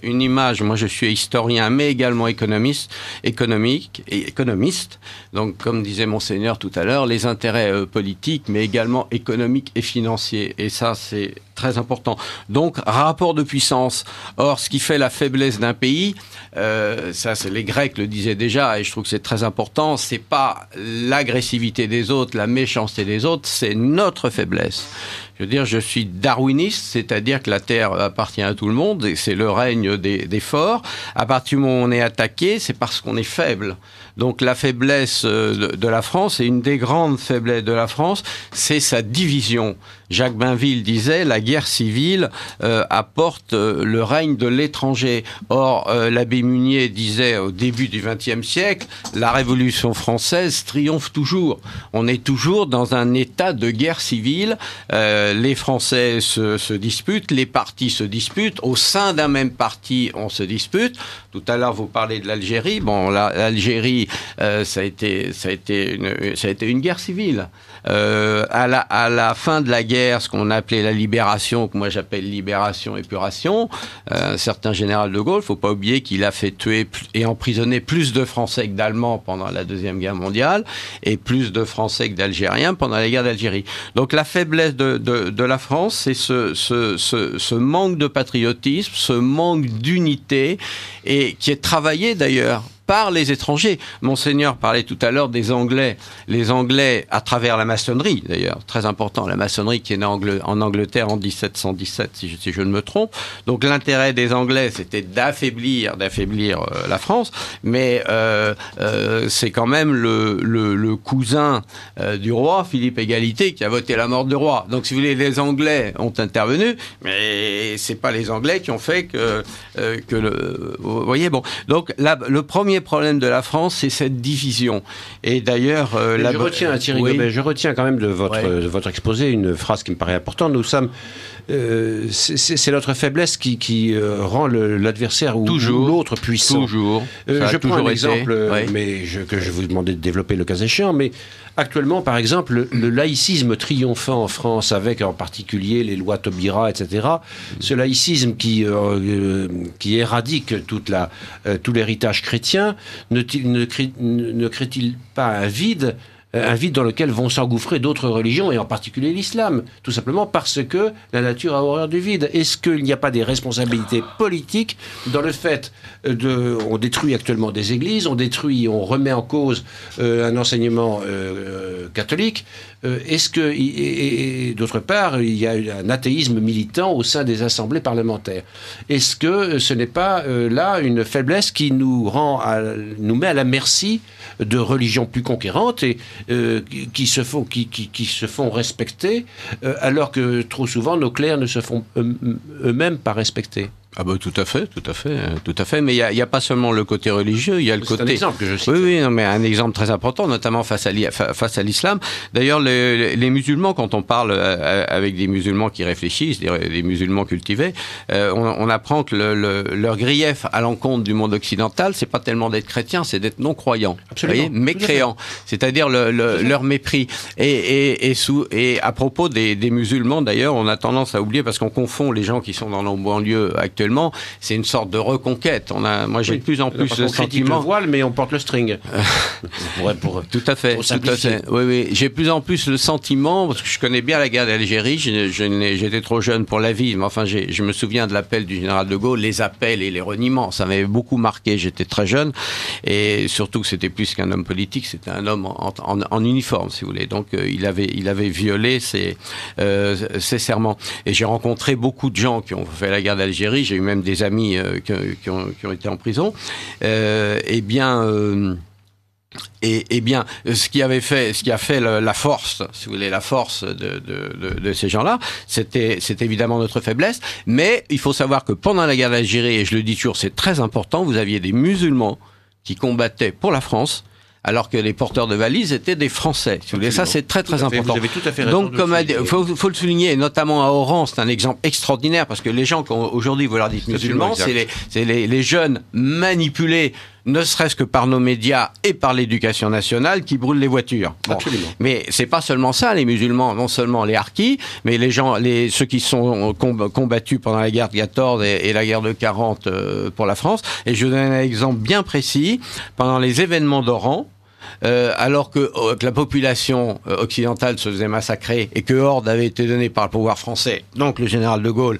moi je suis historien, mais également économiste. Donc, comme disait Monseigneur tout à l'heure, les intérêts politiques, mais également économiques et financiers. Et ça, c'est très important. Donc, rapport de puissance. Or, ce qui fait la faiblesse d'un pays, ça, c'est les Grecs le disaient déjà, et je trouve que c'est très important, c'est pas l'agressivité des autres, la méchanceté des autres, c'est notre faiblesse. Je veux dire, je suis darwiniste, c'est-à-dire que la Terre appartient à tout le monde, et c'est le règne des forts. À partir du moment où on est attaqué, c'est parce qu'on est faible. Donc la faiblesse de la France, et une des grandes faiblesses de la France, c'est sa division. Jacques Bainville disait, la guerre civile apporte le règne de l'étranger. Or, l'abbé Munier disait au début du XXe siècle, la Révolution française triomphe toujours. On est toujours dans un état de guerre civile. Les Français se disputent, les partis se disputent. Au sein d'un même parti, on se dispute. Tout à l'heure, vous parlez de l'Algérie. Bon, l'Algérie, ça a été une guerre civile. À la fin de la guerre, ce qu'on appelait la libération, que moi j'appelle libération épuration, un certain général de Gaulle, faut pas oublier qu'il a fait tuer et emprisonner plus de Français que d'Allemands pendant la Deuxième Guerre mondiale, et plus de Français que d'Algériens pendant la guerre d'Algérie. Donc la faiblesse de la France, c'est ce manque de patriotisme, ce manque d'unité, et qui est travaillé d'ailleurs par les étrangers. Monseigneur parlait tout à l'heure des Anglais. Les Anglais, à travers la maçonnerie, d'ailleurs, très important, la maçonnerie qui est née en Angleterre en 1717, si je ne me trompe. Donc l'intérêt des Anglais, c'était d'affaiblir la France, mais c'est quand même le cousin du roi, Philippe Égalité, qui a voté la mort du roi. Donc si vous voulez, les Anglais ont intervenu, mais c'est pas les Anglais qui ont fait que vous voyez, bon. Donc le premier problème de la France, c'est cette division. Et d'ailleurs, je retiens, Thierry Gobet, je retiens quand même de votre exposé une phrase qui me paraît importante. Nous sommes, c'est notre faiblesse qui rend l'adversaire ou l'autre puissant. Toujours. Je prends un exemple, mais que je vous demandais de développer le cas échéant, mais actuellement, par exemple, le laïcisme triomphant en France, avec en particulier les lois Taubira, etc., ce laïcisme qui éradique tout l'héritage chrétien, ne crée-t-il pas un vide dans lequel vont s'engouffrer d'autres religions, et en particulier l'islam, tout simplement parce que la nature a horreur du vide? Est-ce qu'il n'y a pas des responsabilités politiques dans le fait on détruit actuellement des églises, on remet en cause un enseignement catholique, et d'autre part, il y a un athéisme militant au sein des assemblées parlementaires. Est-ce que ce n'est pas là une faiblesse qui nous met à la merci de religions plus conquérantes et qui se font respecter, alors que trop souvent nos clercs ne se font eux-mêmes pas respecter? Ah bah tout à fait. Mais il y a pas seulement le côté religieux, il y a le côté. C'est un exemple que je cite. Oui, non, mais un exemple très important, notamment face à l'islam. D'ailleurs, les musulmans, quand on parle avec des musulmans qui réfléchissent, des musulmans cultivés, on apprend que leur grief à l'encontre du monde occidental, c'est pas tellement d'être chrétien, c'est d'être non croyant. Absolument. Vous voyez, mécréant. C'est-à-dire leur mépris. Et à propos des musulmans, d'ailleurs, on a tendance à oublier parce qu'on confond les gens qui sont dans nos banlieues actuellement. C'est une sorte de reconquête. Moi, j'ai de plus en plus le sentiment. On critique le voile, mais on porte le string. Tout à fait. Oui. J'ai de plus en plus le sentiment, parce que je connais bien la guerre d'Algérie. J'étais trop jeune pour la vivre, mais enfin, je me souviens de l'appel du général de Gaulle, les appels et les reniements. Ça m'avait beaucoup marqué. J'étais très jeune, et surtout que c'était plus qu'un homme politique, c'était un homme en uniforme, si vous voulez. Donc, il avait violé ses serments. Et j'ai rencontré beaucoup de gens qui ont fait la guerre d'Algérie. j'ai eu même des amis qui ont été en prison, eh bien, ce qui a fait la force, si vous voulez, la force de ces gens-là, c'est évidemment notre faiblesse. Mais il faut savoir que pendant la guerre d'Algérie, et je le dis toujours, c'est très important, vous aviez des musulmans qui combattaient pour la France, alors que les porteurs de valises étaient des Français. Si vous voulez, ça, c'est très très important. Vous avez tout à fait raison. Donc, comme faut le souligner, et notamment à Oran, c'est un exemple extraordinaire, parce que les gens, aujourd'hui, vous leur dites musulmans, c'est les jeunes manipulés, ne serait-ce que par nos médias et par l'éducation nationale, qui brûlent les voitures. Bon. Absolument. Mais c'est pas seulement ça, les musulmans, non seulement les harkis, mais ceux qui sont combattus pendant la guerre de 14 et la guerre de 40 pour la France. Et je vous donne un exemple bien précis. Pendant les événements d'Oran, alors que la population occidentale se faisait massacrer et que ordre avait été donné par le pouvoir français, donc le général de Gaulle,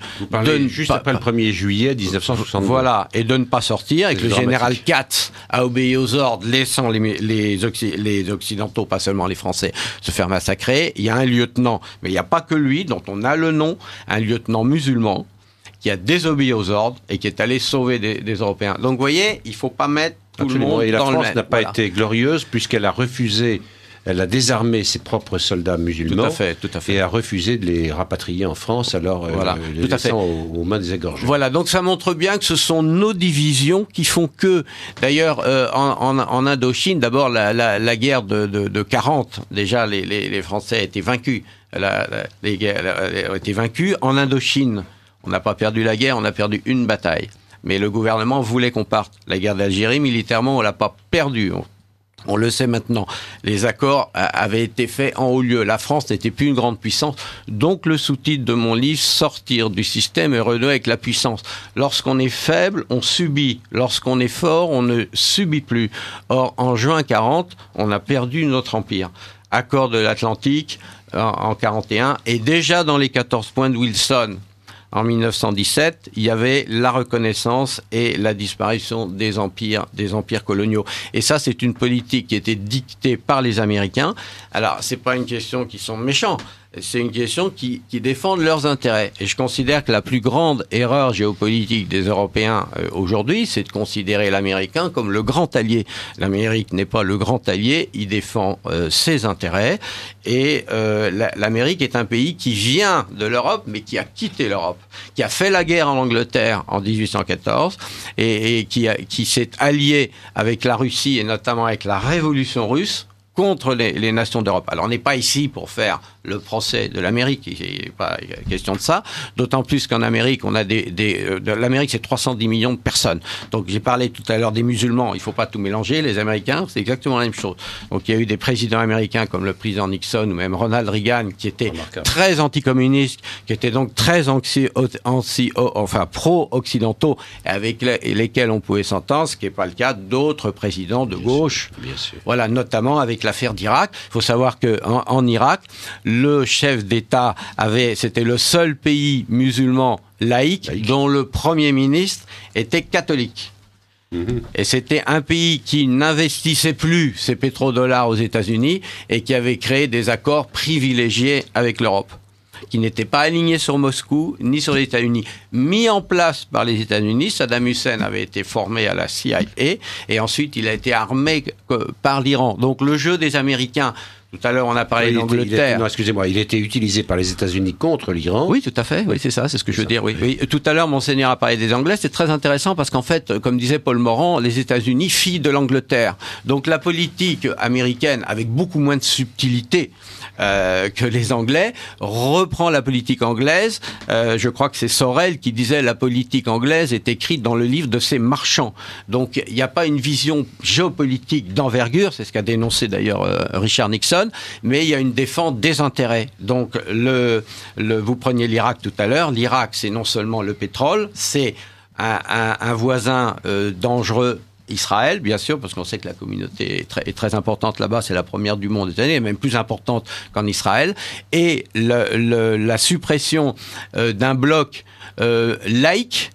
juste après le 1er juillet 1962. Voilà, et de ne pas sortir, et que le général Katz a obéi aux ordres, laissant les Occidentaux, pas seulement les Français, se faire massacrer. Il y a un lieutenant, mais il n'y a pas que lui, dont on a le nom, un lieutenant musulman, qui a désobéi aux ordres et qui est allé sauver des Européens. Donc vous voyez, il ne faut pas mettre tout le monde et la dans France n'a pas été glorieuse puisqu'elle a refusé, elle a désarmé ses propres soldats musulmans. Tout à fait. Et a refusé de les rapatrier en France, alors les laissant aux mains des égorgés. Voilà, donc ça montre bien que ce sont nos divisions qui font que, d'ailleurs, en Indochine, d'abord la guerre de 40, déjà les Français étaient vaincus. Les guerres ont été vaincus. En Indochine, on n'a pas perdu la guerre, on a perdu une bataille. Mais le gouvernement voulait qu'on parte. La guerre d'Algérie, militairement, on l'a pas perdue. On le sait maintenant. Les accords avaient été faits en haut lieu. La France n'était plus une grande puissance. Donc le sous-titre de mon livre, sortir du système et renouer avec la puissance. Lorsqu'on est faible, on subit. Lorsqu'on est fort, on ne subit plus. Or, en juin 40, on a perdu notre empire. Accord de l'Atlantique en 41, et déjà dans les 14 points de Wilson, en 1917, il y avait la reconnaissance et la disparition des empires coloniaux. Et ça, c'est une politique qui était dictée par les Américains. Alors, c'est pas une question qu'ils sont méchants. C'est une question qui défendent leurs intérêts. Et je considère que la plus grande erreur géopolitique des Européens aujourd'hui, c'est de considérer l'Américain comme le grand allié. L'Amérique n'est pas le grand allié, il défend ses intérêts. Et l'Amérique est un pays qui vient de l'Europe, mais qui a quitté l'Europe, qui a fait la guerre en Angleterre en 1814 et qui s'est allié avec la Russie et notamment avec la Révolution russe contre les nations d'Europe. Alors on n'est pas ici pour faire le procès de l'Amérique, il n'est pas question de ça, d'autant plus qu'en Amérique, on a l'Amérique c'est 310 millions de personnes. Donc j'ai parlé tout à l'heure des musulmans, il ne faut pas tout mélanger, les Américains c'est exactement la même chose. Donc il y a eu des présidents américains comme le président Nixon ou même Ronald Reagan qui étaient très anticommunistes, qui étaient donc très pro-occidentaux, avec lesquels on pouvait s'entendre, ce qui n'est pas le cas d'autres présidents de gauche. Bien sûr. Voilà, notamment avec l'affaire d'Irak. Il faut savoir qu'en Irak, le chef d'État c'était le seul pays musulman laïque dont le Premier ministre était catholique. Et c'était un pays qui n'investissait plus ses pétrodollars aux États-Unis et qui avait créé des accords privilégiés avec l'Europe, qui n'était pas aligné sur Moscou ni sur les États-Unis. Mis en place par les États-Unis, Saddam Hussein avait été formé à la CIA et ensuite il a été armé par l'Iran. Donc le jeu des Américains, tout à l'heure on a parlé d'Angleterre. Non, excusez-moi, il était utilisé par les États-Unis contre l'Iran. Oui, tout à fait, oui, c'est ça, c'est ce que je veux dire. Oui. Tout à l'heure, Monseigneur a parlé des Anglais, c'est très intéressant parce qu'en fait, comme disait Paul Morand, les États-Unis filent de l'Angleterre. Donc la politique américaine, avec beaucoup moins de subtilité que les Anglais, reprend la politique anglaise. Je crois que c'est Sorel qui disait la politique anglaise est écrite dans le livre de ses marchands. Donc il n'y a pas une vision géopolitique d'envergure, c'est ce qu'a dénoncé d'ailleurs Richard Nixon, mais il y a une défense des intérêts. Donc vous preniez l'Irak tout à l'heure. L'Irak, c'est non seulement le pétrole, c'est un voisin dangereux, Israël, bien sûr, parce qu'on sait que la communauté est très importante là-bas, c'est la première du monde cette année, même plus importante qu'en Israël, et la suppression d'un bloc laïque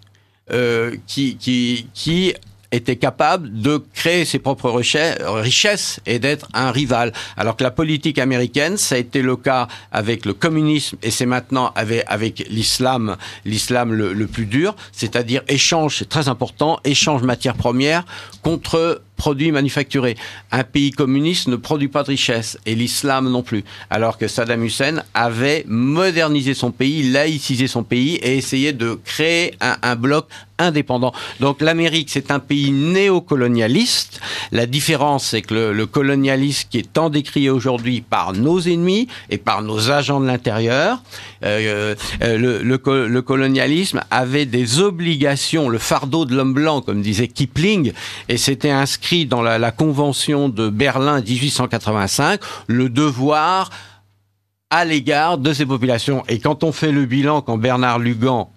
qui était capable de créer ses propres richesses et d'être un rival. Alors que la politique américaine, ça a été le cas avec le communisme et c'est maintenant avec l'islam le plus dur, c'est-à-dire échange, c'est très important, échange matières premières contre produits manufacturés. Un pays communiste ne produit pas de richesse et l'islam non plus. Alors que Saddam Hussein avait modernisé son pays, laïcisé son pays et essayé de créer un bloc indépendant. Donc l'Amérique, c'est un pays néocolonialiste. La différence, c'est que le colonialisme qui est tant décrié aujourd'hui par nos ennemis et par nos agents de l'intérieur, le colonialisme avait des obligations, le fardeau de l'homme blanc, comme disait Kipling, et c'était inscrit dans la Convention de Berlin 1885, le devoir à l'égard de ces populations. Et quand on fait le bilan, quand Bernard Lugan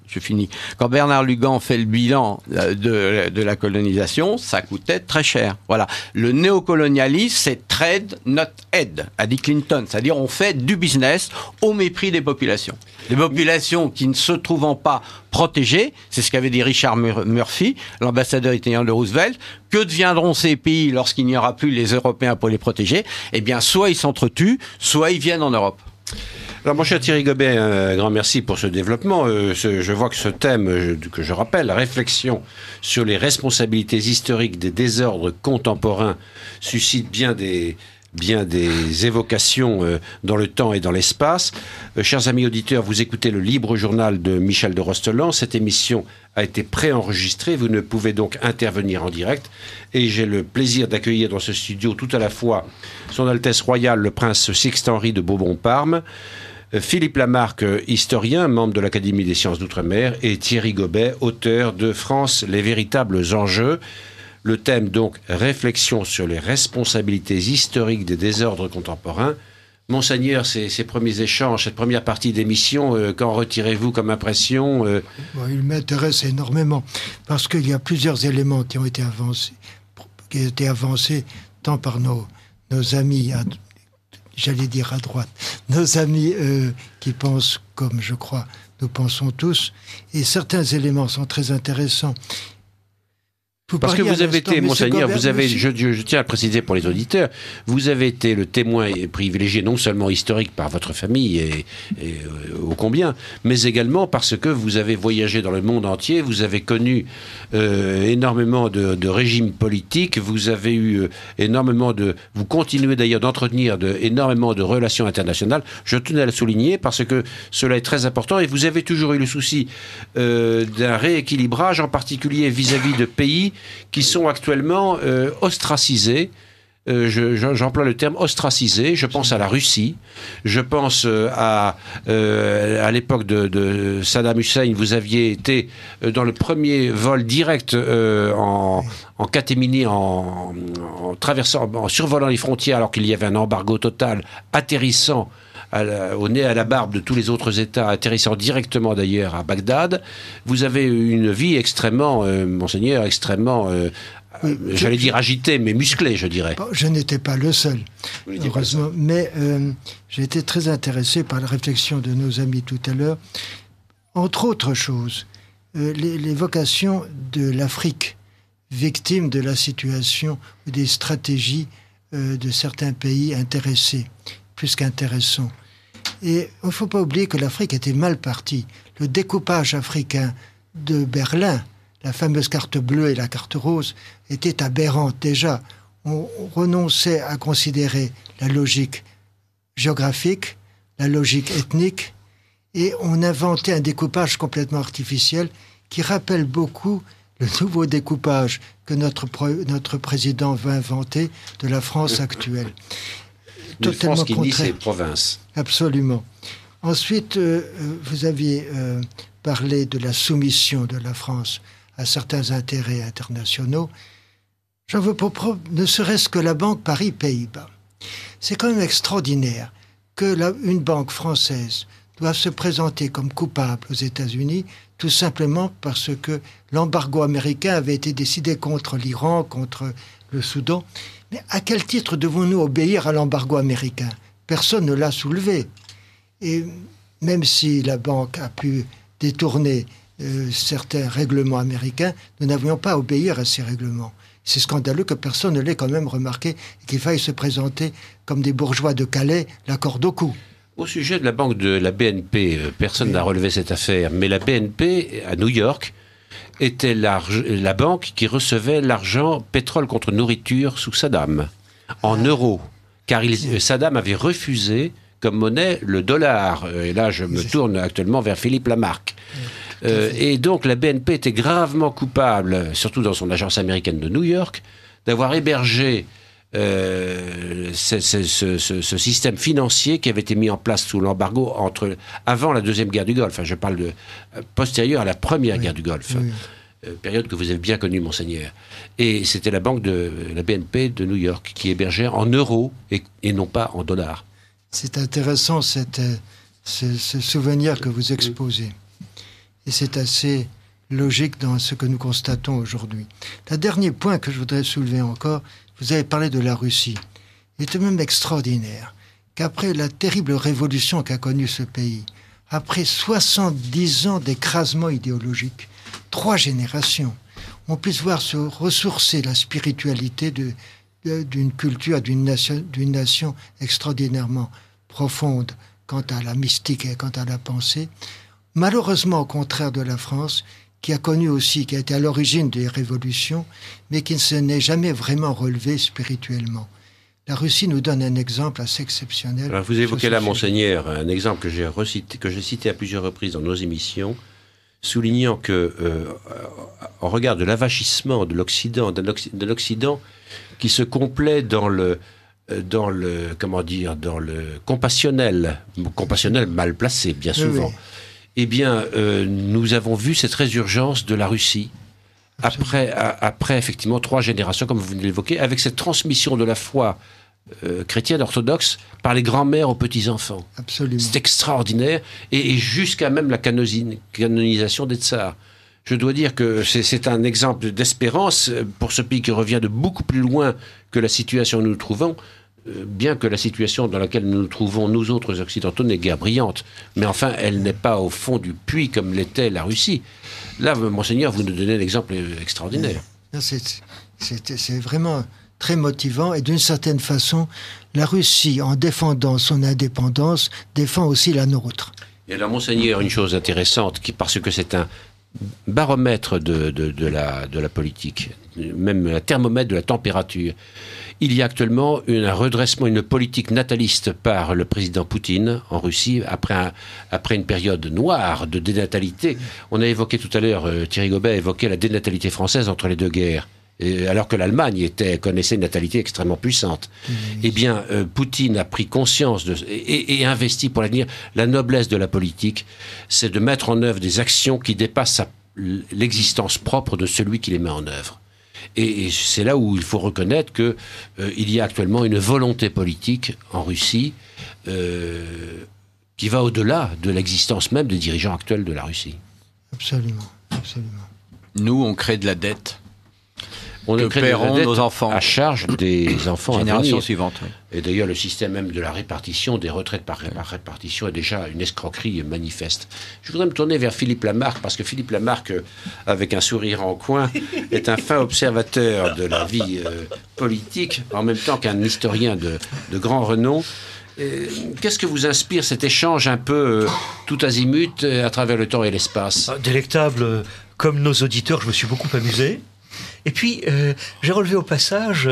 fait le bilan de la colonisation, ça coûtait très cher. Voilà. Le néocolonialisme, c'est trade, not aid, a dit Clinton. C'est-à-dire, on fait du business au mépris des populations. Les populations qui ne se trouvant pas protégées, c'est ce qu'avait dit Richard Murphy, l'ambassadeur italien de Roosevelt, que deviendront ces pays lorsqu'il n'y aura plus les Européens pour les protéger? Eh bien, soit ils s'entretuent, soit ils viennent en Europe. Alors, mon cher Thierry Gobet, un grand merci pour ce développement. Je vois que ce thème, que je rappelle, la réflexion sur les responsabilités historiques des désordres contemporains, suscite bien des évocations dans le temps et dans l'espace. Chers amis auditeurs, vous écoutez le Libre Journal de Michel de Rostelan. Cette émission a été préenregistrée. Vous ne pouvez donc intervenir en direct. Et j'ai le plaisir d'accueillir dans ce studio tout à la fois Son Altesse Royale, le Prince Sixte-Henri de Bourbon-Parme, Philippe Lamarque, historien, membre de l'Académie des sciences d'outre-mer, et Thierry Gobet, auteur de France, les véritables enjeux. Le thème, donc, réflexion sur les responsabilités historiques des désordres contemporains. Monseigneur, ces premiers échanges, cette première partie d'émission, qu'en retirez-vous comme impression Il m'intéresse énormément, parce qu'il y a plusieurs éléments qui ont été avancés tant par nos amis, j'allais dire à droite, nos amis qui pensent comme je crois, nous pensons tous, et certains éléments sont très intéressants. Parce que vous avez été, Monseigneur, je tiens à préciser pour les auditeurs, vous avez été le témoin privilégié non seulement historique par votre famille et ô combien, mais également parce que vous avez voyagé dans le monde entier, vous avez connu énormément de régimes politiques, vous avez eu vous continuez d'ailleurs d'entretenir énormément de relations internationales. Je tenais à le souligner parce que cela est très important et vous avez toujours eu le souci d'un rééquilibrage, en particulier vis-à-vis de pays qui sont actuellement ostracisés. J'emploie le terme ostracisé. Je pense à la Russie. Je pense à l'époque de Saddam Hussein. Vous aviez été dans le premier vol direct en catémini, en survolant les frontières alors qu'il y avait un embargo total, atterrissant au nez à la barbe de tous les autres États, atterrissant directement d'ailleurs à Bagdad. Vous avez une vie extrêmement, Monseigneur, extrêmement, j'allais dire agitée, mais musclée, je dirais. Je n'étais pas le seul, heureusement, mais j'ai été très intéressé par la réflexion de nos amis tout à l'heure. Entre autres choses, l'évocation de l'Afrique, victime de la situation ou des stratégies de certains pays intéressés, plus qu'intéressants. Et il ne faut pas oublier que l'Afrique était mal partie. Le découpage africain de Berlin, la fameuse carte bleue et la carte rose, était aberrante déjà. On renonçait à considérer la logique géographique, la logique ethnique, et on inventait un découpage complètement artificiel qui rappelle beaucoup le nouveau découpage que notre président veut inventer de la France actuelle. Une France qui nie ses provinces. Absolument. Ensuite, vous aviez parlé de la soumission de la France à certains intérêts internationaux. J'en veux pour preuve, ne serait-ce que la Banque Paris-Pays-Bas. C'est quand même extraordinaire que une banque française doive se présenter comme coupable aux États-Unis, tout simplement parce que l'embargo américain avait été décidé contre l'Iran, contre le Soudan. Mais à quel titre devons-nous obéir à l'embargo américain? Personne ne l'a soulevé. Et même si la banque a pu détourner certains règlements américains, nous n'avions pas à obéir à ces règlements. C'est scandaleux que personne ne l'ait quand même remarqué et qu'il faille se présenter comme des bourgeois de Calais, la corde au cou. Au sujet de la banque de la BNP, personne n'a relevé cette affaire, mais la BNP, à New York, était la banque qui recevait l'argent pétrole contre nourriture sous Saddam, en euros. Car Saddam avait refusé comme monnaie le dollar. Et là, je me tourne actuellement vers Philippe Lamarck. Et donc, la BNP était gravement coupable, surtout dans son agence américaine de New York, d'avoir hébergé ce système financier qui avait été mis en place sous l'embargo avant la Deuxième Guerre du Golfe. Enfin, je parle de postérieur à la Première Guerre du Golfe. Période que vous avez bien connue, Monseigneur. Et c'était la banque de la BNP de New York qui hébergeait en euros et non pas en dollars. C'est intéressant ce souvenir que vous exposez. Et c'est assez logique dans ce que nous constatons aujourd'hui. Le dernier point que je voudrais soulever encore, vous avez parlé de la Russie. Il est tout de même extraordinaire qu'après la terrible révolution qu'a connue ce pays, après 70 ans d'écrasement idéologique, 3 générations, on puisse voir se ressourcer la spiritualité d'une culture, d'une nation extraordinairement profonde quant à la mystique et quant à la pensée. Malheureusement, au contraire de la France, qui a connu aussi, qui a été à l'origine des révolutions, mais qui ne se n'est jamais vraiment relevé spirituellement. La Russie nous donne un exemple assez exceptionnel. Alors vous évoquez là, Monseigneur, un exemple que j'ai cité à plusieurs reprises dans nos émissions, soulignant que, en regard de l'avachissement de l'Occident, qui se complaît dans le compassionnel mal placé, bien souvent. Oui. Eh bien, nous avons vu cette résurgence de la Russie, après effectivement 3 générations, comme vous venez de l'évoquer, avec cette transmission de la foi chrétienne orthodoxe par les grands-mères aux petits-enfants. Absolument. C'est extraordinaire, et jusqu'à même la canonisation des tsars. Je dois dire que c'est un exemple d'espérance pour ce pays qui revient de beaucoup plus loin que la situation où nous nous trouvons, bien que la situation dans laquelle nous nous trouvons, nous autres occidentaux, n'est guère brillante. Mais enfin, elle n'est pas au fond du puits comme l'était la Russie. Là, Monseigneur, vous nous donnez un exemple extraordinaire. C'est vraiment très motivant. Et d'une certaine façon, la Russie, en défendant son indépendance, défend aussi la nôtre. Et là, Monseigneur, une chose intéressante, parce que c'est un baromètre de la politique, même un thermomètre de la température. Il y a actuellement un redressement, une politique nataliste par le président Poutine en Russie, après une période noire de dénatalité. On a évoqué tout à l'heure, Thierry Gobet a évoqué la dénatalité française entre les 2 guerres, alors que l'Allemagne connaissait une natalité extrêmement puissante. Eh bien, Poutine a pris conscience et investi pour l'avenir. La noblesse de la politique, c'est de mettre en œuvre des actions qui dépassent l'existence propre de celui qui les met en œuvre. Et c'est là où il faut reconnaître qu'il y a actuellement une volonté politique en Russie qui va au-delà de l'existence même des dirigeants actuels de la Russie. Absolument, absolument. Nous, on crée de la dette. On paieront nos enfants à charge des enfants générations suivantes. Oui. Et d'ailleurs, le système même de la répartition des retraites par répartition est déjà une escroquerie manifeste. Je voudrais me tourner vers Philippe Lamarck, parce que Philippe Lamarck, avec un sourire en coin, est un fin observateur de la vie politique, en même temps qu'un historien de grand renom. Qu'est-ce que vous inspire cet échange un peu tout azimut à travers le temps et l'espace ? Délectable, comme nos auditeurs, je me suis beaucoup amusé. Et puis, j'ai relevé au passage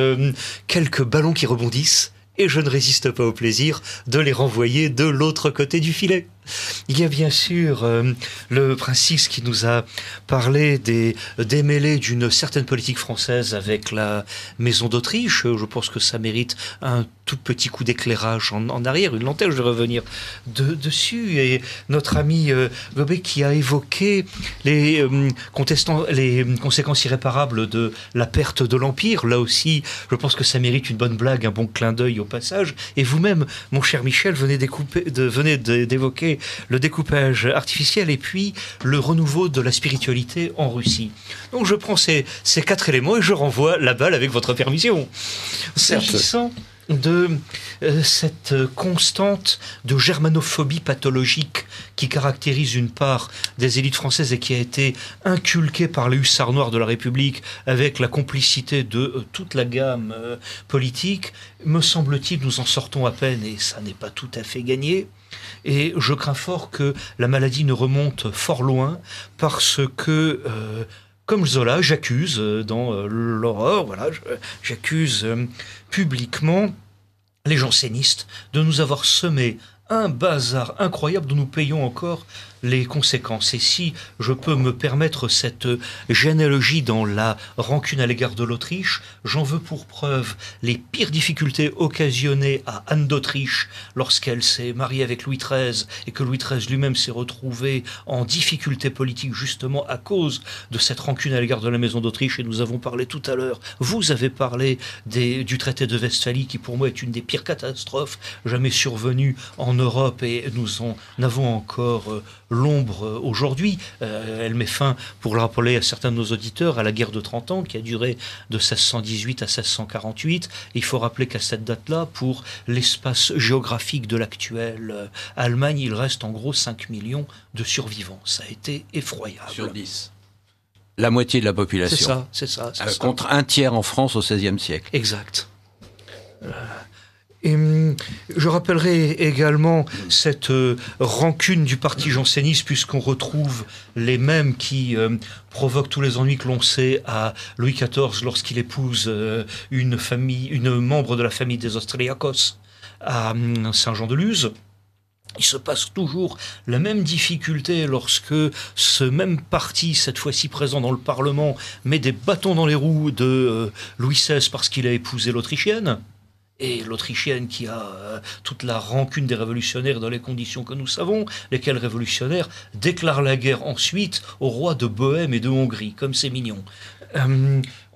quelques ballons qui rebondissent, et je ne résiste pas au plaisir de les renvoyer de l'autre côté du filet. Il y a bien sûr le prince Six qui nous a parlé des démêlés d'une certaine politique française avec la maison d'Autriche. Je pense que ça mérite un tout petit coup d'éclairage en arrière, une lanterne, je vais revenir dessus. Et notre ami Gobet qui a évoqué les conséquences irréparables de la perte de l'Empire. Là aussi, je pense que ça mérite une bonne blague, un bon clin d'œil au passage. Et vous-même, mon cher Michel, venez d'évoquer le découpage artificiel et puis le renouveau de la spiritualité en Russie. Donc je prends ces 4 éléments et je renvoie la balle avec votre permission. de cette constante de germanophobie pathologique qui caractérise une part des élites françaises et qui a été inculquée par les hussards noirs de la République avec la complicité de toute la gamme politique, me semble-t-il, nous en sortons à peine et ça n'est pas tout à fait gagné. Et je crains fort que la maladie ne remonte fort loin parce que... comme Zola, j'accuse dans l'horreur, voilà, j'accuse publiquement les jansénistes de nous avoir semé un bazar incroyable dont nous payons encore les conséquences. Et si je peux me permettre cette généalogie dans la rancune à l'égard de l'Autriche, j'en veux pour preuve les pires difficultés occasionnées à Anne d'Autriche lorsqu'elle s'est mariée avec Louis XIII et que Louis XIII lui-même s'est retrouvé en difficulté politique justement à cause de cette rancune à l'égard de la maison d'Autriche. Et nous avons parlé tout à l'heure, vous avez parlé du traité de Westphalie qui pour moi est une des pires catastrophes jamais survenues en Europe et nous en avons encore l'ombre aujourd'hui. Elle met fin, pour le rappeler à certains de nos auditeurs, à la guerre de 30 ans qui a duré de 1618 à 1648. Il faut rappeler qu'à cette date-là, pour l'espace géographique de l'actuelle Allemagne, il reste en gros 5 millions de survivants. Ça a été effroyable. Sur 10. La moitié de la population. C'est ça. Contre un tiers en France au XVIe siècle. Exact. Et je rappellerai également cette rancune du parti janséniste, puisqu'on retrouve les mêmes qui provoquent tous les ennuis que l'on sait à Louis XIV lorsqu'il épouse une membre de la famille des Austriacos à Saint-Jean-de-Luz. Il se passe toujours la même difficulté lorsque ce même parti, cette fois-ci présent dans le Parlement, met des bâtons dans les roues de Louis XVI parce qu'il a épousé l'Autrichienne. Et l'Autrichienne qui a toute la rancune des révolutionnaires dans les conditions que nous savons, lesquels révolutionnaires déclarent la guerre ensuite au roi de Bohême et de Hongrie, comme c'est mignon.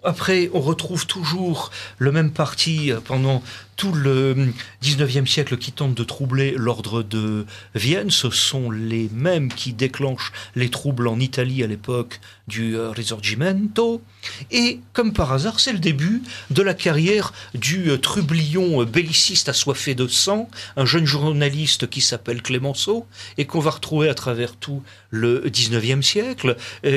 Après, on retrouve toujours le même parti pendant tout le 19e siècle qui tente de troubler l'ordre de Vienne. Ce sont les mêmes qui déclenchent les troubles en Italie à l'époque du Risorgimento. Et comme par hasard, c'est le début de la carrière du trublion belliciste assoiffé de sang, un jeune journaliste qui s'appelle Clémenceau et qu'on va retrouver à travers tout le 19e siècle,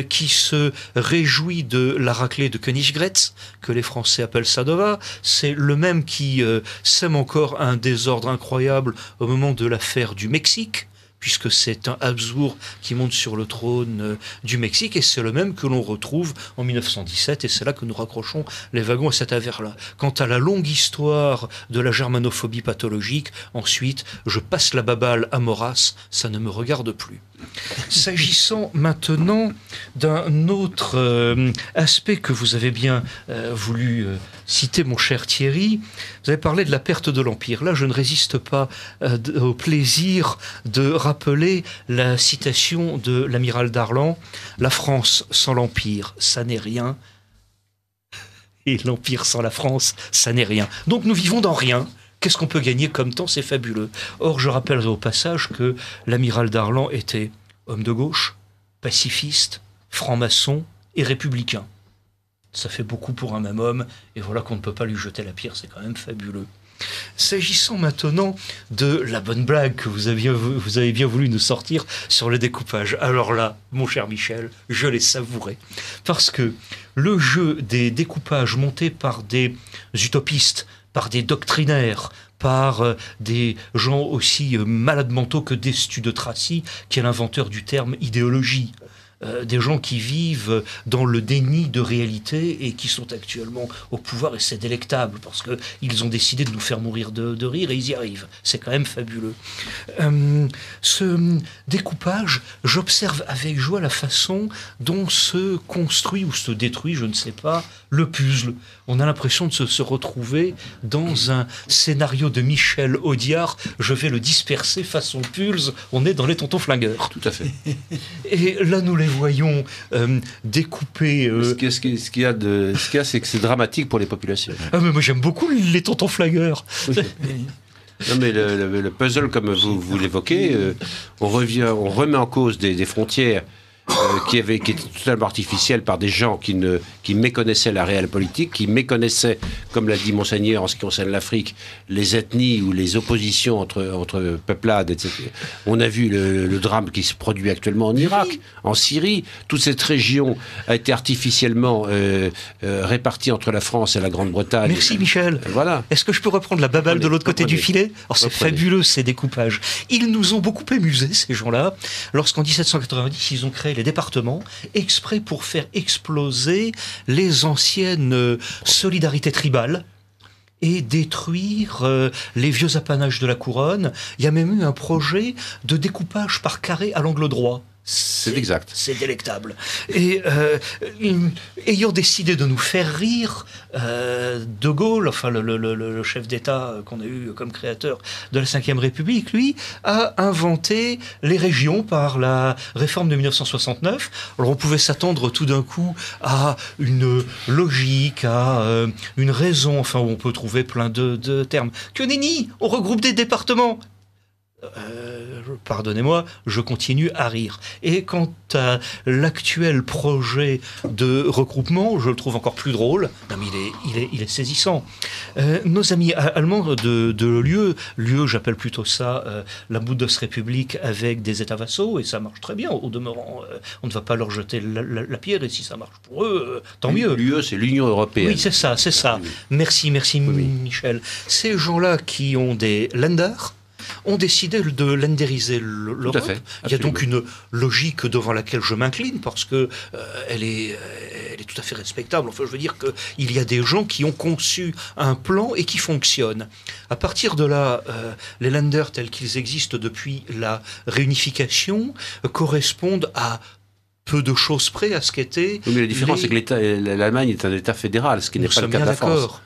qui se réjouit de la raclée de Königgrätz, que les Français appellent Sadova. C'est le même qui sème encore un désordre incroyable au moment de l'affaire du Mexique, puisque c'est un Habsbourg qui monte sur le trône du Mexique, et c'est le même que l'on retrouve en 1917, et c'est là que nous raccrochons les wagons à cette affaire-là. Quant à la longue histoire de la germanophobie pathologique, ensuite, je passe la baballe à Maurras, ça ne me regarde plus. S'agissant maintenant d'un autre aspect que vous avez bien voulu citer, mon cher Thierry, vous avez parlé de la perte de l'Empire. Là, je ne résiste pas au plaisir de rappeler la citation de l'amiral Darlan: « La France sans l'Empire, ça n'est rien. Et l'Empire sans la France, ça n'est rien. » Donc nous vivons dans rien. Qu'est-ce qu'on peut gagner comme temps? C'est fabuleux. Or, je rappellerai au passage que l'amiral Darlan était homme de gauche, pacifiste, franc-maçon et républicain. Ça fait beaucoup pour un même homme, et voilà qu'on ne peut pas lui jeter la pierre, c'est quand même fabuleux. S'agissant maintenant de la bonne blague que vous avez bien voulu nous sortir sur le découpage. Alors là, mon cher Michel, je l'ai savouré. Parce que le jeu des découpages montés par des utopistes, par des doctrinaires, par des gens aussi malades mentaux que Destu de Tracy, qui est l'inventeur du terme idéologie. Des gens qui vivent dans le déni de réalité et qui sont actuellement au pouvoir, et c'est délectable parce qu'ils ont décidé de nous faire mourir de rire et ils y arrivent. C'est quand même fabuleux. Ce découpage, j'observe avec joie la façon dont se construit ou se détruit, je ne sais pas, le puzzle. On a l'impression de se retrouver dans un scénario de Michel Audiard. Je vais le disperser façon Pulse. On est dans les tontons flingueurs. Tout à fait. Et là, nous les voyons découper. Ce qu'il y a, c'est que c'est dramatique pour les populations. Ah, mais moi, j'aime beaucoup les tontons flingueurs. Oui. Non, mais le puzzle, comme vous l'évoquez, on remet en cause des frontières qui était totalement artificielle par des gens qui méconnaissaient la réelle politique, qui méconnaissaient, comme l'a dit Monseigneur en ce qui concerne l'Afrique, les ethnies ou les oppositions entre peuplades, etc. On a vu le drame qui se produit actuellement en Irak, en Syrie. Toute cette région a été artificiellement répartie entre la France et la Grande-Bretagne. Merci Michel. Voilà. Est-ce que je peux reprendre la baballe de l'autre côté du filet? Alors c'est fabuleux ces découpages. Ils nous ont beaucoup amusés ces gens-là, lorsqu'en 1790 ils ont créé les départements exprès pour faire exploser les anciennes solidarités tribales et détruire les vieux apanages de la couronne. Il y a même eu un projet de découpage par carré à l'angle droit. C'est exact. C'est délectable. Et ayant décidé de nous faire rire, De Gaulle, enfin le chef d'État qu'on a eu comme créateur de la Ve République, lui, a inventé les régions par la réforme de 1969. Alors on pouvait s'attendre tout d'un coup à une logique, à une raison, enfin où on peut trouver plein de termes. Que nenni, on regroupe des départements. Pardonnez-moi, je continue à rire. Et quant à l'actuel projet de regroupement, je le trouve encore plus drôle. Non, mais il est saisissant. Nos amis allemands de l'UE, j'appelle plutôt ça la Bundesrepublik avec des États vassaux, et ça marche très bien. Au demeurant, on ne va pas leur jeter la pierre, et si ça marche pour eux, tant mieux. L'UE, c'est l'Union européenne. Oui, c'est ça. Oui. Merci, oui. Michel. Ces gens-là qui ont des Länder ont décidé de lenderiser l'Europe. Il y a donc une logique devant laquelle je m'incline parce que elle est tout à fait respectable. Enfin, je veux dire qu'il y a des gens qui ont conçu un plan et qui fonctionnent. À partir de là, les Länder tels qu'ils existent depuis la réunification correspondent à peu de choses près à ce qu'était... Oui, mais la différence, c'est que l'Allemagne est un État fédéral, ce qui n'est pas le cas de la France.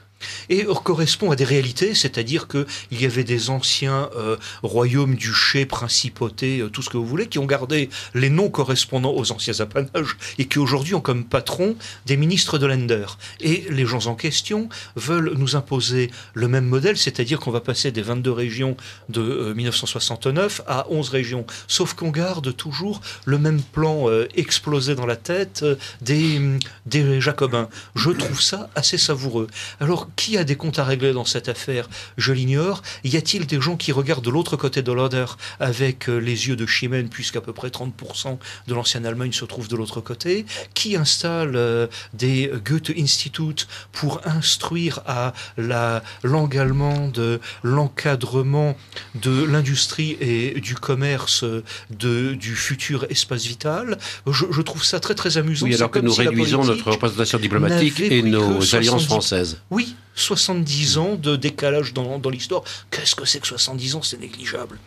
Et correspond à des réalités, c'est-à-dire qu'il y avait des anciens royaumes, duchés, principautés, tout ce que vous voulez, qui ont gardé les noms correspondant aux anciens apanages et qui aujourd'hui ont comme patron des ministres de Länder. Et les gens en question veulent nous imposer le même modèle, c'est-à-dire qu'on va passer des 22 régions de 1969 à 11 régions, sauf qu'on garde toujours le même plan explosé dans la tête des Jacobins. Je trouve ça assez savoureux. Alors, qui a des comptes à régler dans cette affaire? Je l'ignore. Y a-t-il des gens qui regardent de l'autre côté de l'Oder avec les yeux de Chimène, puisqu'à peu près 30% de l'ancienne Allemagne se trouve de l'autre côté? Qui installe des Goethe-Institut pour instruire à la langue allemande l'encadrement de l'industrie et du commerce du futur espace vital? Je trouve ça très très amusant. Oui, alors que nous réduisons notre représentation diplomatique et nos alliances françaises. Oui, 70 ans de décalage dans l'histoire. Qu'est-ce que c'est que 70 ans? C'est négligeable.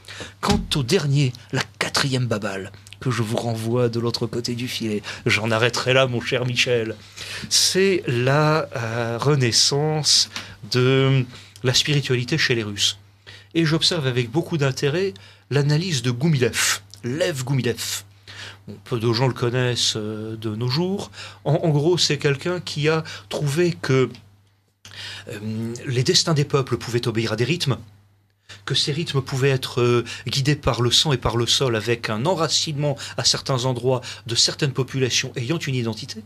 Quant au dernier, la 4e babale, que je vous renvoie de l'autre côté du filet, j'en arrêterai là, mon cher Michel, c'est la renaissance de la spiritualité chez les Russes. Et j'observe avec beaucoup d'intérêt l'analyse de Goumilev, Lev Goumilev. Peu de gens le connaissent de nos jours. En gros, c'est quelqu'un qui a trouvé que les destins des peuples pouvaient obéir à des rythmes, que ces rythmes pouvaient être guidés par le sang et par le sol avec un enracinement à certains endroits de certaines populations ayant une identité,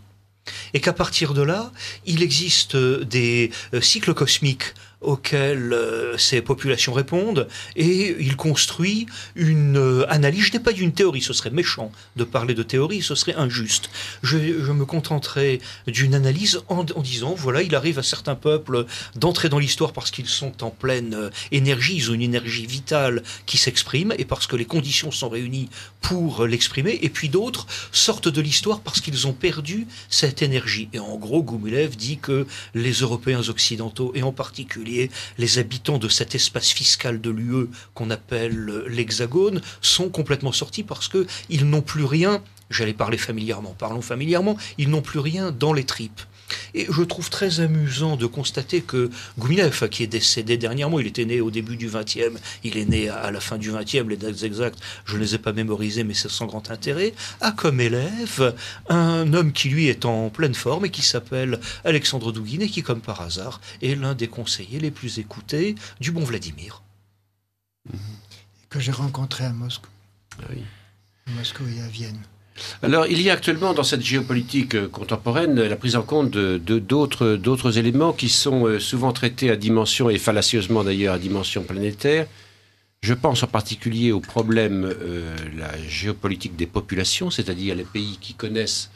et qu'à partir de là, il existe des cycles cosmiques auxquels ces populations répondent, et il construit une analyse. Je n'ai pas d'une théorie, ce serait méchant de parler de théorie, ce serait injuste. Je me contenterai d'une analyse en disant, voilà, il arrive à certains peuples d'entrer dans l'histoire parce qu'ils sont en pleine énergie, ils ont une énergie vitale qui s'exprime, et parce que les conditions sont réunies pour l'exprimer, et puis d'autres sortent de l'histoire parce qu'ils ont perdu cette énergie. Et en gros, Goumilev dit que les Européens occidentaux, et en particulier les habitants de cet espace fiscal de l'UE qu'on appelle l'Hexagone, sont complètement sortis parce qu'ils n'ont plus rien, j'allais parler familièrement, parlons familièrement, ils n'ont plus rien dans les tripes. Et je trouve très amusant de constater que Goumilev, qui est décédé dernièrement, il était né au début du XXe, il est né à la fin du XXe, les dates exactes, je ne les ai pas mémorisées, mais c'est sans grand intérêt, a comme élève un homme qui lui est en pleine forme et qui s'appelle Alexandre Douguin et qui, comme par hasard, est l'un des conseillers les plus écoutés du bon Vladimir. Que j'ai rencontré à Moscou. Oui. À Moscou et à Vienne. Alors, il y a actuellement dans cette géopolitique contemporaine la prise en compte d'autres éléments qui sont souvent traités à dimension, et fallacieusement d'ailleurs à dimension planétaire. Je pense en particulier au problème la géopolitique des populations, c'est-à-dire les pays qui connaissent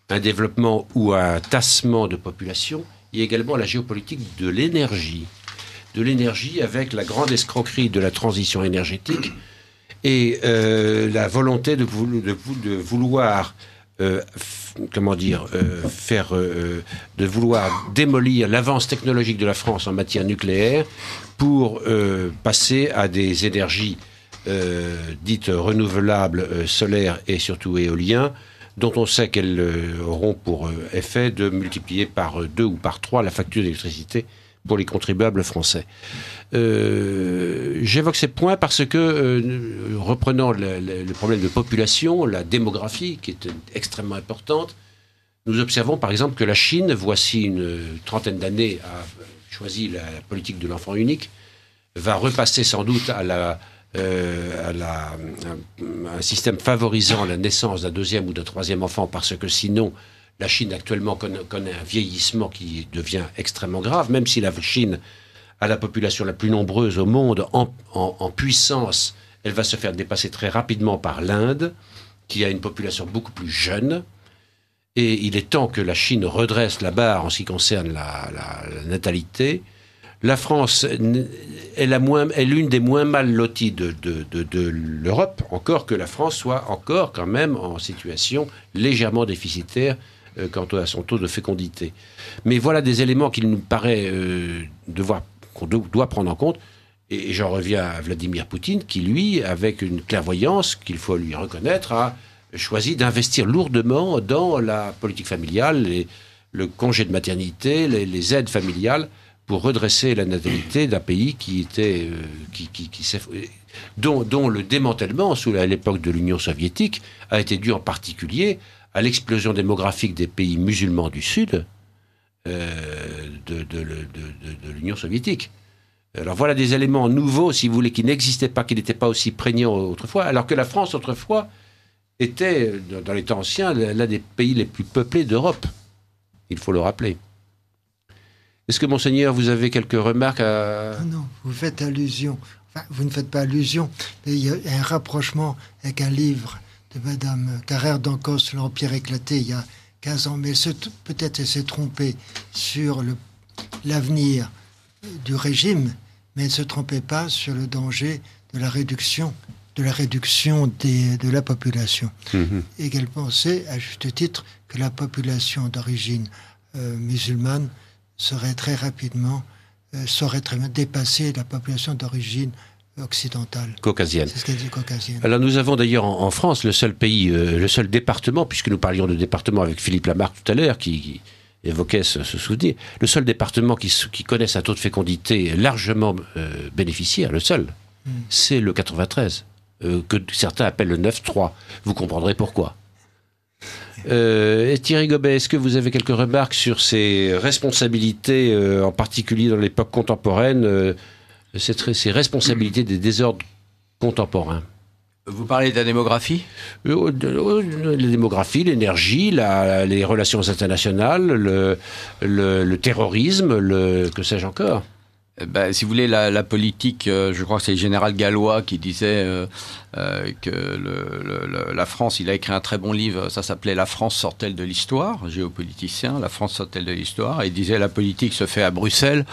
un développement ou un tassement de population. Il y a également la géopolitique de l'énergie avec la grande escroquerie de la transition énergétique et la volonté de vouloir démolir l'avance technologique de la France en matière nucléaire pour passer à des énergies dites renouvelables, solaires et surtout éoliennes, dont on sait qu'elles auront pour effet de multiplier par 2 ou par 3 la facture d'électricité pour les contribuables français. J'évoque ces points parce que, reprenant le problème de population, la démographie, qui est extrêmement importante, nous observons par exemple que la Chine, voici une trentaine d'années, a choisi la politique de l'enfant unique, va repasser sans doute à un système favorisant la naissance d'un deuxième ou d'un troisième enfant, parce que sinon, la Chine actuellement connaît un vieillissement qui devient extrêmement grave, même si la Chine a la population la plus nombreuse au monde en puissance, elle va se faire dépasser très rapidement par l'Inde, qui a une population beaucoup plus jeune. Et il est temps que la Chine redresse la barre en ce qui concerne la natalité. La France est l'une des moins mal loties de l'Europe, encore que la France soit encore quand même en situation légèrement déficitaire quant à son taux de fécondité. Mais voilà des éléments qu'il nous paraît qu'on doit prendre en compte. Et j'en reviens à Vladimir Poutine, qui, lui, avec une clairvoyance qu'il faut lui reconnaître, a choisi d'investir lourdement dans la politique familiale, le congé de maternité, les aides familiales, pour redresser la natalité d'un pays dont le démantèlement, à l'époque de l'Union soviétique, a été dû en particulier à l'explosion démographique des pays musulmans du Sud de l'Union soviétique. Alors voilà des éléments nouveaux, si vous voulez, qui n'existaient pas, qui n'étaient pas aussi prégnants autrefois, alors que la France, autrefois, était, dans les temps anciens, l'un des pays les plus peuplés d'Europe. Il faut le rappeler. Est-ce que, Monseigneur, vous avez quelques remarques à... Non, vous faites allusion. Enfin, vous ne faites pas allusion, mais il y a un rapprochement avec un livre de Madame Carrère d'Ancos, L'Empire éclaté, il y a 15 ans. Mais peut-être elle s'est trompée sur l'avenir du régime, mais elle ne se trompait pas sur le danger de la réduction de la population. Et qu'elle pensait, à juste titre, que la population d'origine musulmane saurait très rapidement dépasser la population d'origine occidentale. Caucasienne. C'est ce qu'elle dit, caucasienne. Alors nous avons d'ailleurs en France le seul pays, le seul département, puisque nous parlions de département avec Philippe Lamarck tout à l'heure, qui évoquait ce souvenir, le seul département qui connaisse un taux de fécondité largement bénéficiaire, le seul, c'est le 93, que certains appellent le 9-3. Vous comprendrez pourquoi. Thierry Gobet, est-ce que vous avez quelques remarques sur ces responsabilités, en particulier dans l'époque contemporaine, ces responsabilités des désordres contemporains? Vous parlez de la démographie ? La démographie, l'énergie, les relations internationales, le terrorisme, que sais-je encore? Si vous voulez, la politique, je crois que c'est le général Gallois qui disait que la France, il a écrit un très bon livre, ça s'appelait « La France sort-elle de l'histoire ?» Géopoliticien, la France sort-elle de l'histoire ? Et il disait la politique se fait à Bruxelles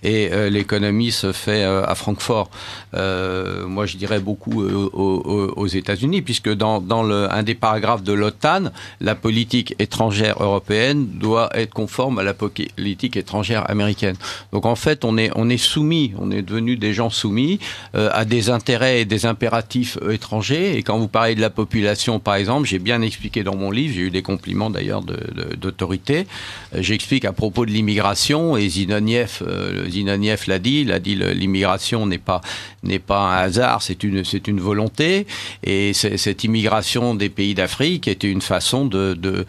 et l'économie se fait à Francfort. Moi, je dirais beaucoup aux États-Unis, puisque dans un des paragraphes de l'OTAN, la politique étrangère européenne doit être conforme à la politique étrangère américaine. Donc en fait, on est soumis, on est devenu des gens soumis à des intérêts et des impératifs étrangers. Et quand vous parlez de la population, par exemple, j'ai bien expliqué dans mon livre, j'ai eu des compliments d'ailleurs d'autorité, j'explique à propos de l'immigration, et Zinoviev l'a dit, l'immigration n'est pas un hasard, c'est une volonté, et cette immigration des pays d'Afrique était une façon de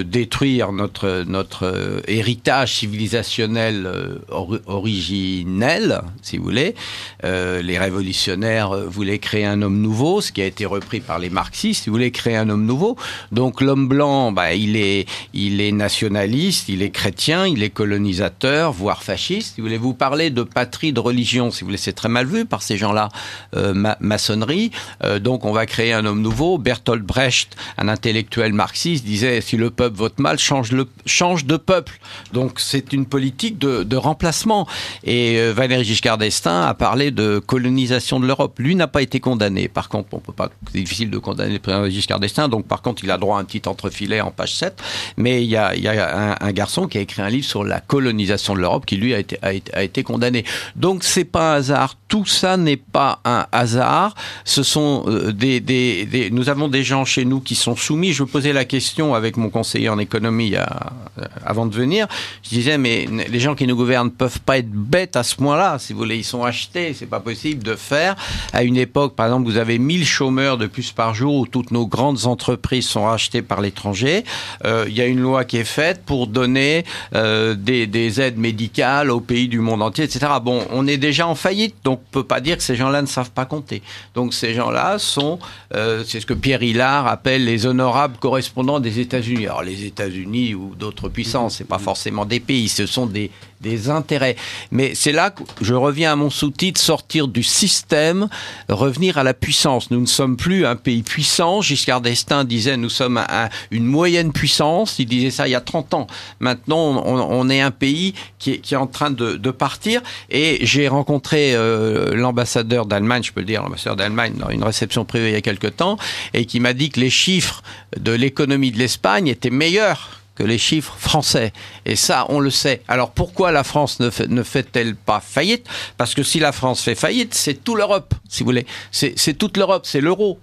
détruire notre héritage civilisationnel originelle, si vous voulez. Les révolutionnaires voulaient créer un homme nouveau, ce qui a été repris par les marxistes. Ils voulaient créer un homme nouveau. Donc l'homme blanc, il est nationaliste, il est chrétien, il est colonisateur, voire fasciste. Si vous voulez, vous parler de patrie, de religion, si vous voulez, c'est très mal vu par ces gens-là. Maçonnerie. Donc on va créer un homme nouveau. Bertolt Brecht, un intellectuel marxiste, disait si le peuple vote mal, change de peuple. Donc c'est une politique de remplacement. Et Valéry Giscard d'Estaing a parlé de colonisation de l'Europe. Lui n'a pas été condamné. Par contre, c'est difficile de condamner le président Giscard d'Estaing. Donc par contre, il a droit à un petit entrefilet en page 7. Mais il y a un garçon qui a écrit un livre sur la colonisation de l'Europe qui lui a été condamné. Donc c'est pas un hasard. Tout ça n'est pas un hasard. Ce sont nous avons des gens chez nous qui sont soumis. Je posais la question avec mon conseiller en économie avant de venir. Je disais, mais les gens qui nous gouvernent ne peuvent pas être bêtes à ce point-là. Si vous voulez, ils sont achetés. C'est pas possible de faire. À une époque, par exemple, vous avez 1000 chômeurs de plus par jour où toutes nos grandes entreprises sont rachetées par l'étranger. Il y a une loi qui est faite pour donner des aides médicales aux pays du monde entier, etc. Bon, on est déjà en faillite, donc on ne peut pas dire que ces gens-là ne savent pas compter. Donc ces gens-là sont, c'est ce que Pierre Hillard appelle les honorables correspondants des États-Unis. Alors les États-Unis ou d'autres puissances, c'est pas forcément des pays, ce sont des intérêts. Mais c'est là que je reviens à mon sous-titre, sortir du système, revenir à la puissance. Nous ne sommes plus un pays puissant. Giscard d'Estaing disait nous sommes une moyenne puissance. Il disait ça il y a 30 ans. Maintenant, on est un pays qui est en train de partir. Et j'ai rencontré l'ambassadeur d'Allemagne, je peux le dire, l'ambassadeur d'Allemagne dans une réception privée il y a quelque temps, et qui m'a dit que les chiffres de l'économie de l'Espagne étaient meilleurs que les chiffres français. Et ça, on le sait. Alors pourquoi la France ne fait-elle pas faillite ? Parce que si la France fait faillite, c'est toute l'Europe, si vous voulez. C'est toute l'Europe, c'est l'euro.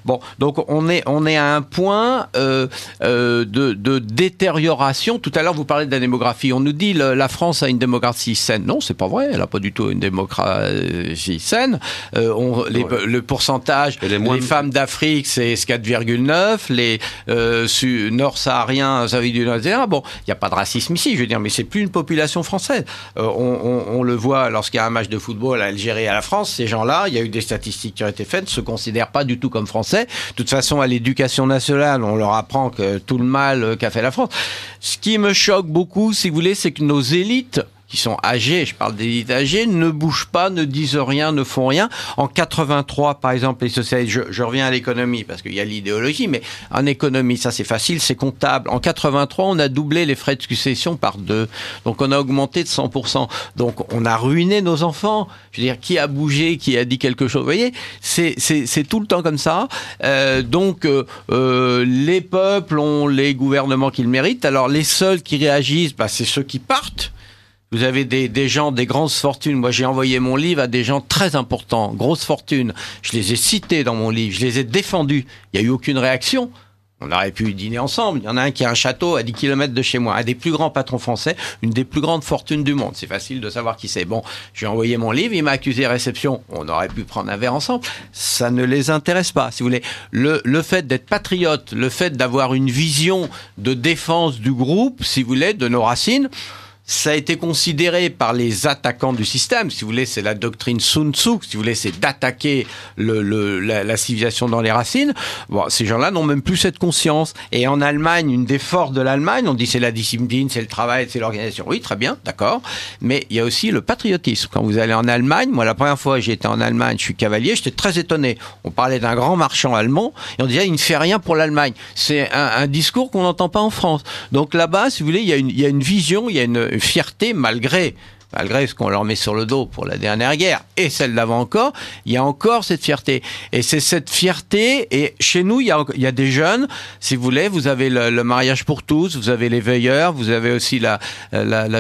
Bon, donc on est à un point de détérioration. Tout à l'heure, vous parlez de la démographie. On nous dit la France a une démographie saine. Non, c'est pas vrai. Elle n'a pas du tout une démographie saine. Le pourcentage, les femmes d'Afrique, c'est 4,9. Les nord-sahariens, ça veut dire, etc. Bon, il n'y a pas de racisme ici, je veux dire, mais c'est plus une population française. On le voit lorsqu'il y a un match de football à Algérie et à la France. Ces gens-là, il y a eu des statistiques qui ont été faites, ne se considèrent pas du tout comme français. De toute façon, à l'éducation nationale, on leur apprend que tout le mal qu'a fait la France. Ce qui me choque beaucoup, si vous voulez, c'est que nos élites, qui sont âgés, je parle d'élites âgées, ne bougent pas, ne disent rien, ne font rien. En 83, par exemple, les socialistes, je reviens à l'économie parce qu'il y a l'idéologie, mais en économie, ça c'est facile, c'est comptable. En 83, on a doublé les frais de succession par 2. Donc on a augmenté de 100%. Donc on a ruiné nos enfants. Je veux dire, qui a bougé, qui a dit quelque chose. Vous voyez, c'est tout le temps comme ça. Donc les peuples ont les gouvernements qu'ils méritent. Alors les seuls qui réagissent, c'est ceux qui partent. Vous avez des gens, des grosses fortunes. Moi, j'ai envoyé mon livre à des gens très importants, grosses fortunes. Je les ai cités dans mon livre, je les ai défendus. Il n'y a eu aucune réaction. On aurait pu dîner ensemble. Il y en a un qui a un château à 10 km de chez moi, un des plus grands patrons français, une des plus grandes fortunes du monde. C'est facile de savoir qui c'est. Bon, j'ai envoyé mon livre, il m'a accusé de réception. On aurait pu prendre un verre ensemble. Ça ne les intéresse pas, si vous voulez. Le fait d'être patriote, le fait d'avoir une vision de défense du groupe, si vous voulez, de nos racines, ça a été considéré par les attaquants du système, si vous voulez, c'est la doctrine Sun Tzu, si vous voulez, c'est d'attaquer la civilisation dans les racines. Bon, ces gens-là n'ont même plus cette conscience. Et en Allemagne, une des forces de l'Allemagne, on dit c'est la discipline, c'est le travail, c'est l'organisation. Oui, très bien, d'accord. Mais il y a aussi le patriotisme. Quand vous allez en Allemagne, moi la première fois que j'ai été en Allemagne, je suis cavalier, j'étais très étonné. On parlait d'un grand marchand allemand et on disait il ne fait rien pour l'Allemagne. C'est un discours qu'on n'entend pas en France. Donc là-bas, si vous voulez, il y a une vision, il y a une fierté malgré ce qu'on leur met sur le dos pour la dernière guerre, et celle d'avant encore, il y a encore cette fierté. Et c'est cette fierté, et chez nous, il y a des jeunes, si vous voulez, vous avez le mariage pour tous, vous avez les veilleurs, vous avez aussi la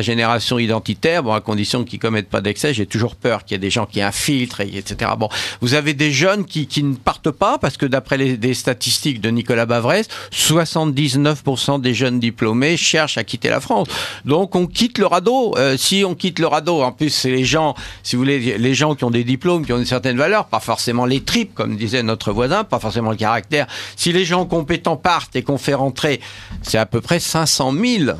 génération identitaire, bon, à condition qu'ils commettent pas d'excès, j'ai toujours peur qu'il y ait des gens qui infiltrent, etc. Bon, vous avez des jeunes qui ne partent pas, parce que d'après des statistiques de Nicolas Bavrez, 79% des jeunes diplômés cherchent à quitter la France. Donc on quitte le radeau. Si on quitte le radeau. En plus, c'est les gens, si vous voulez, les gens qui ont des diplômes, qui ont une certaine valeur, pas forcément les tripes, comme disait notre voisin, pas forcément le caractère. Si les gens compétents partent et qu'on fait rentrer, c'est à peu près 500 000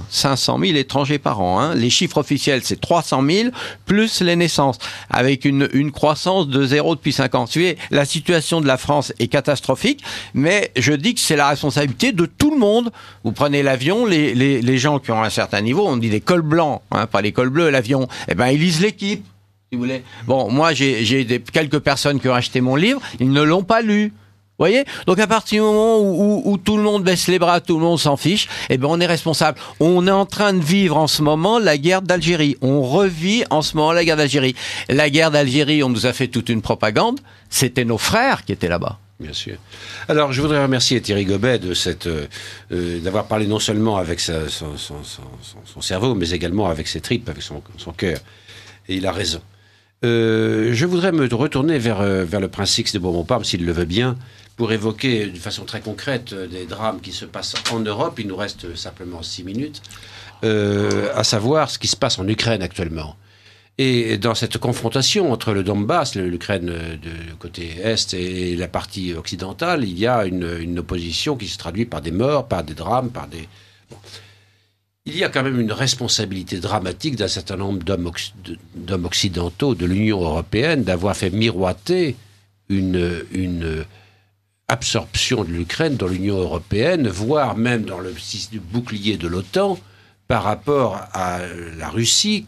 étrangers par an. Hein. Les chiffres officiels, c'est 300 000, plus les naissances, avec une croissance de 0 depuis 5 ans. Vous savez, la situation de la France est catastrophique, mais je dis que c'est la responsabilité de tout le monde. Vous prenez l'avion, les gens qui ont un certain niveau, on dit des cols blancs, hein, pas les cols bleus, l'avion, eh ben ils lisent l'équipe, si vous voulez. Bon, moi j'ai quelques personnes qui ont acheté mon livre, ils ne l'ont pas lu. Vous voyez ? Donc à partir du moment où tout le monde baisse les bras, tout le monde s'en fiche, eh ben on est responsable. On est en train de vivre en ce moment la guerre d'Algérie. On revit en ce moment la guerre d'Algérie. La guerre d'Algérie, on nous a fait toute une propagande. C'était nos frères qui étaient là-bas. Bien sûr. Alors, je voudrais remercier Thierry Gobet de d'avoir parlé non seulement avec son cerveau, mais également avec ses tripes, avec son cœur. Et il a raison. Je voudrais me retourner vers le prince Six de Beaumont-Parme, s'il le veut bien, pour évoquer de façon très concrète des drames qui se passent en Europe. Il nous reste simplement 6 minutes, à savoir ce qui se passe en Ukraine actuellement. Et dans cette confrontation entre le Donbass, l'Ukraine du côté est, et la partie occidentale, il y a une opposition qui se traduit par des morts, par des drames, par des... Bon. Il y a quand même une responsabilité dramatique d'un certain nombre d'hommes occidentaux de l'Union européenne d'avoir fait miroiter une absorption de l'Ukraine dans l'Union européenne, voire même dans le bouclier de l'OTAN, par rapport à la Russie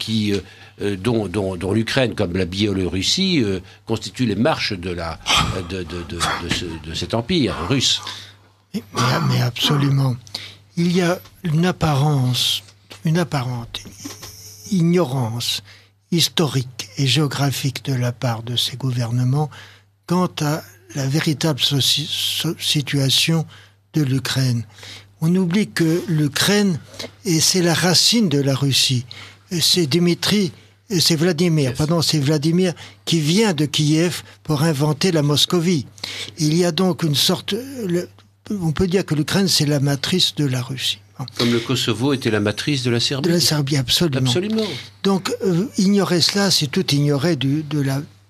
dont l'Ukraine, comme la Biélorussie, constitue les marches de cet empire russe. Mais absolument. Il y a une apparente ignorance historique et géographique de la part de ces gouvernements quant à la véritable situation de l'Ukraine. On oublie que l'Ukraine, et c'est la racine de la Russie, c'est Vladimir qui vient de Kiev pour inventer la Moscovie. Il y a donc une sorte... On peut dire que l'Ukraine, c'est la matrice de la Russie. Comme le Kosovo était la matrice de la Serbie. De la Serbie, absolument. Absolument. Donc, ignorer cela, c'est tout ignorer de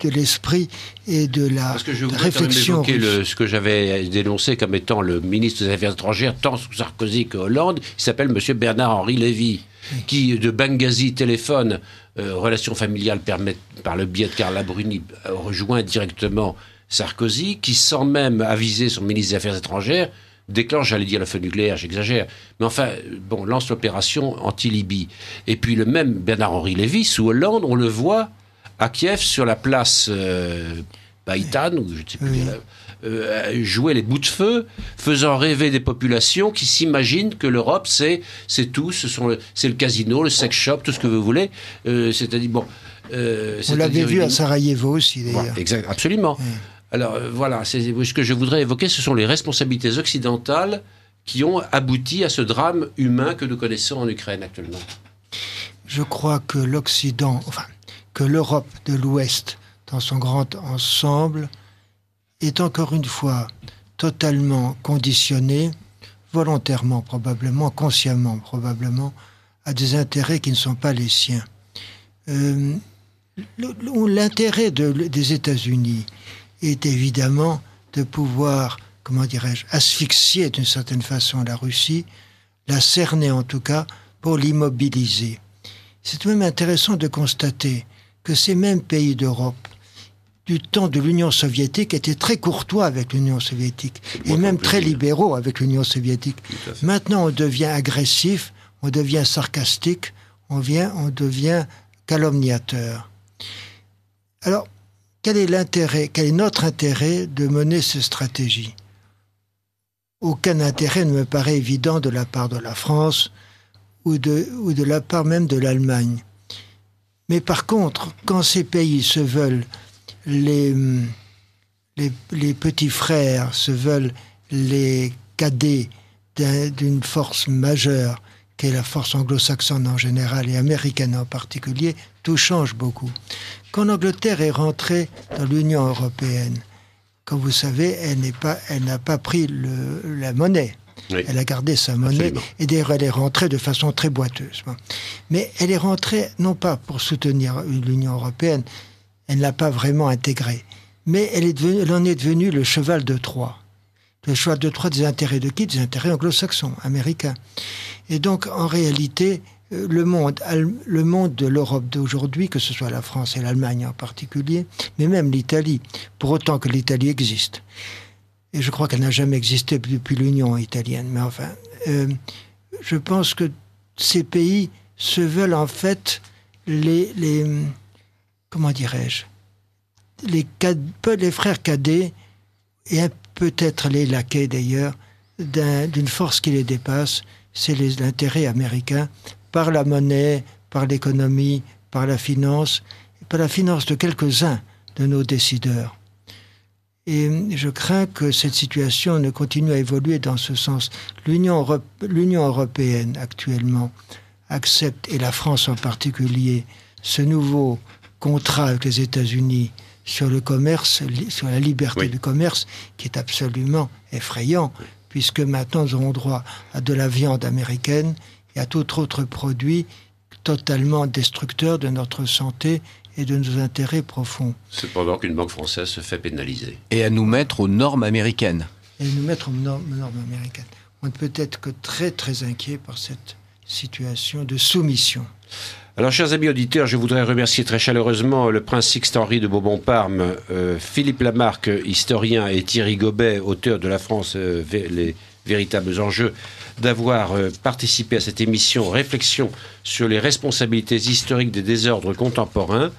l'esprit et de la réflexion. Parce que je voudrais quand même évoquer ce que j'avais dénoncé comme étant le ministre des Affaires étrangères, tant sous Sarkozy que Hollande. Il s'appelle M. Bernard-Henri Lévy, qui, de Benghazi, téléphone, relations familiales par le biais de Carla Bruni, rejoint directement Sarkozy, qui, sans même aviser son ministre des Affaires étrangères, déclenche, j'allais dire le feu nucléaire, j'exagère, mais enfin, bon, lance l'opération anti-Libye. Et puis le même Bernard-Henri Lévy, sous Hollande, on le voit à Kiev, sur la place Baïtan, ou je ne sais plus, jouer les bouts de feu, faisant rêver des populations qui s'imaginent que l'Europe, c'est tout, c'est le casino, le sex shop, tout ce que vous voulez. C'est-à-dire, bon... on l'avait vu à Sarajevo aussi, d'ailleurs. Voilà, exact, absolument. Alors voilà, ce que je voudrais évoquer, ce sont les responsabilités occidentales qui ont abouti à ce drame humain que nous connaissons en Ukraine actuellement. Je crois que que l'Europe de l'Ouest, dans son grand ensemble, est encore une fois totalement conditionnée, volontairement probablement, consciemment probablement, à des intérêts qui ne sont pas les siens. L'intérêt des États-Unis est évidemment de pouvoir, asphyxier d'une certaine façon la Russie, la cerner en tout cas, pour l'immobiliser. C'est même intéressant de constater que ces mêmes pays d'Europe, du temps de l'Union soviétique, étaient très courtois avec l'Union soviétique, et même très libéraux avec l'Union soviétique. Maintenant, on devient agressif, on devient sarcastique, on devient calomniateur. Alors, quel est notre intérêt de mener ces stratégies ? Aucun intérêt ne me paraît évident de la part de la France ou de la part même de l'Allemagne. Mais par contre, quand ces pays se veulent les petits frères, se veulent les cadets d'une force majeure, qu'est la force anglo-saxonne en général et américaine en particulier, tout change beaucoup. Quand l'Angleterre est rentrée dans l'Union européenne, comme vous savez, elle n'a pas pris la monnaie. Oui. Elle a gardé sa monnaie. Absolument. Et d'ailleurs, elle est rentrée de façon très boiteuse. Mais elle est rentrée, non pas pour soutenir l'Union européenne, elle ne l'a pas vraiment intégrée, mais elle en est devenue le cheval de Troie. Le cheval de Troie des intérêts de qui? Des intérêts anglo-saxons, américains. Et donc, en réalité, le monde de l'Europe d'aujourd'hui, que ce soit la France et l'Allemagne en particulier, mais même l'Italie, pour autant que l'Italie existe. Et je crois qu'elle n'a jamais existé depuis l'Union italienne. Mais enfin, je pense que ces pays se veulent en fait comment dirais-je, les frères cadets et peut-être les laquais d'ailleurs d'une force qui les dépasse, c'est l'intérêt américain par la monnaie, par l'économie, par la finance de quelques-uns de nos décideurs. Et je crains que cette situation ne continue à évoluer dans ce sens. L'Union européenne actuellement accepte, et la France en particulier, ce nouveau contrat avec les États-Unis sur le commerce, sur la liberté du commerce, qui est absolument effrayant, puisque maintenant nous aurons droit à de la viande américaine et à tout autre produit totalement destructeur de notre santé et de nos intérêts profonds. Cependant qu'une banque française se fait pénaliser. Et à nous mettre aux normes américaines. Et nous mettre aux normes américaines. On ne peut être que très très inquiet par cette situation de soumission. Alors, chers amis auditeurs, je voudrais remercier très chaleureusement le prince Sixte-Henri de Bourbon-Parme, Philippe Lamarck, historien, et Thierry Gobet, auteur de La France, les véritables enjeux, d'avoir participé à cette émission Réflexion sur les responsabilités historiques des désordres contemporains.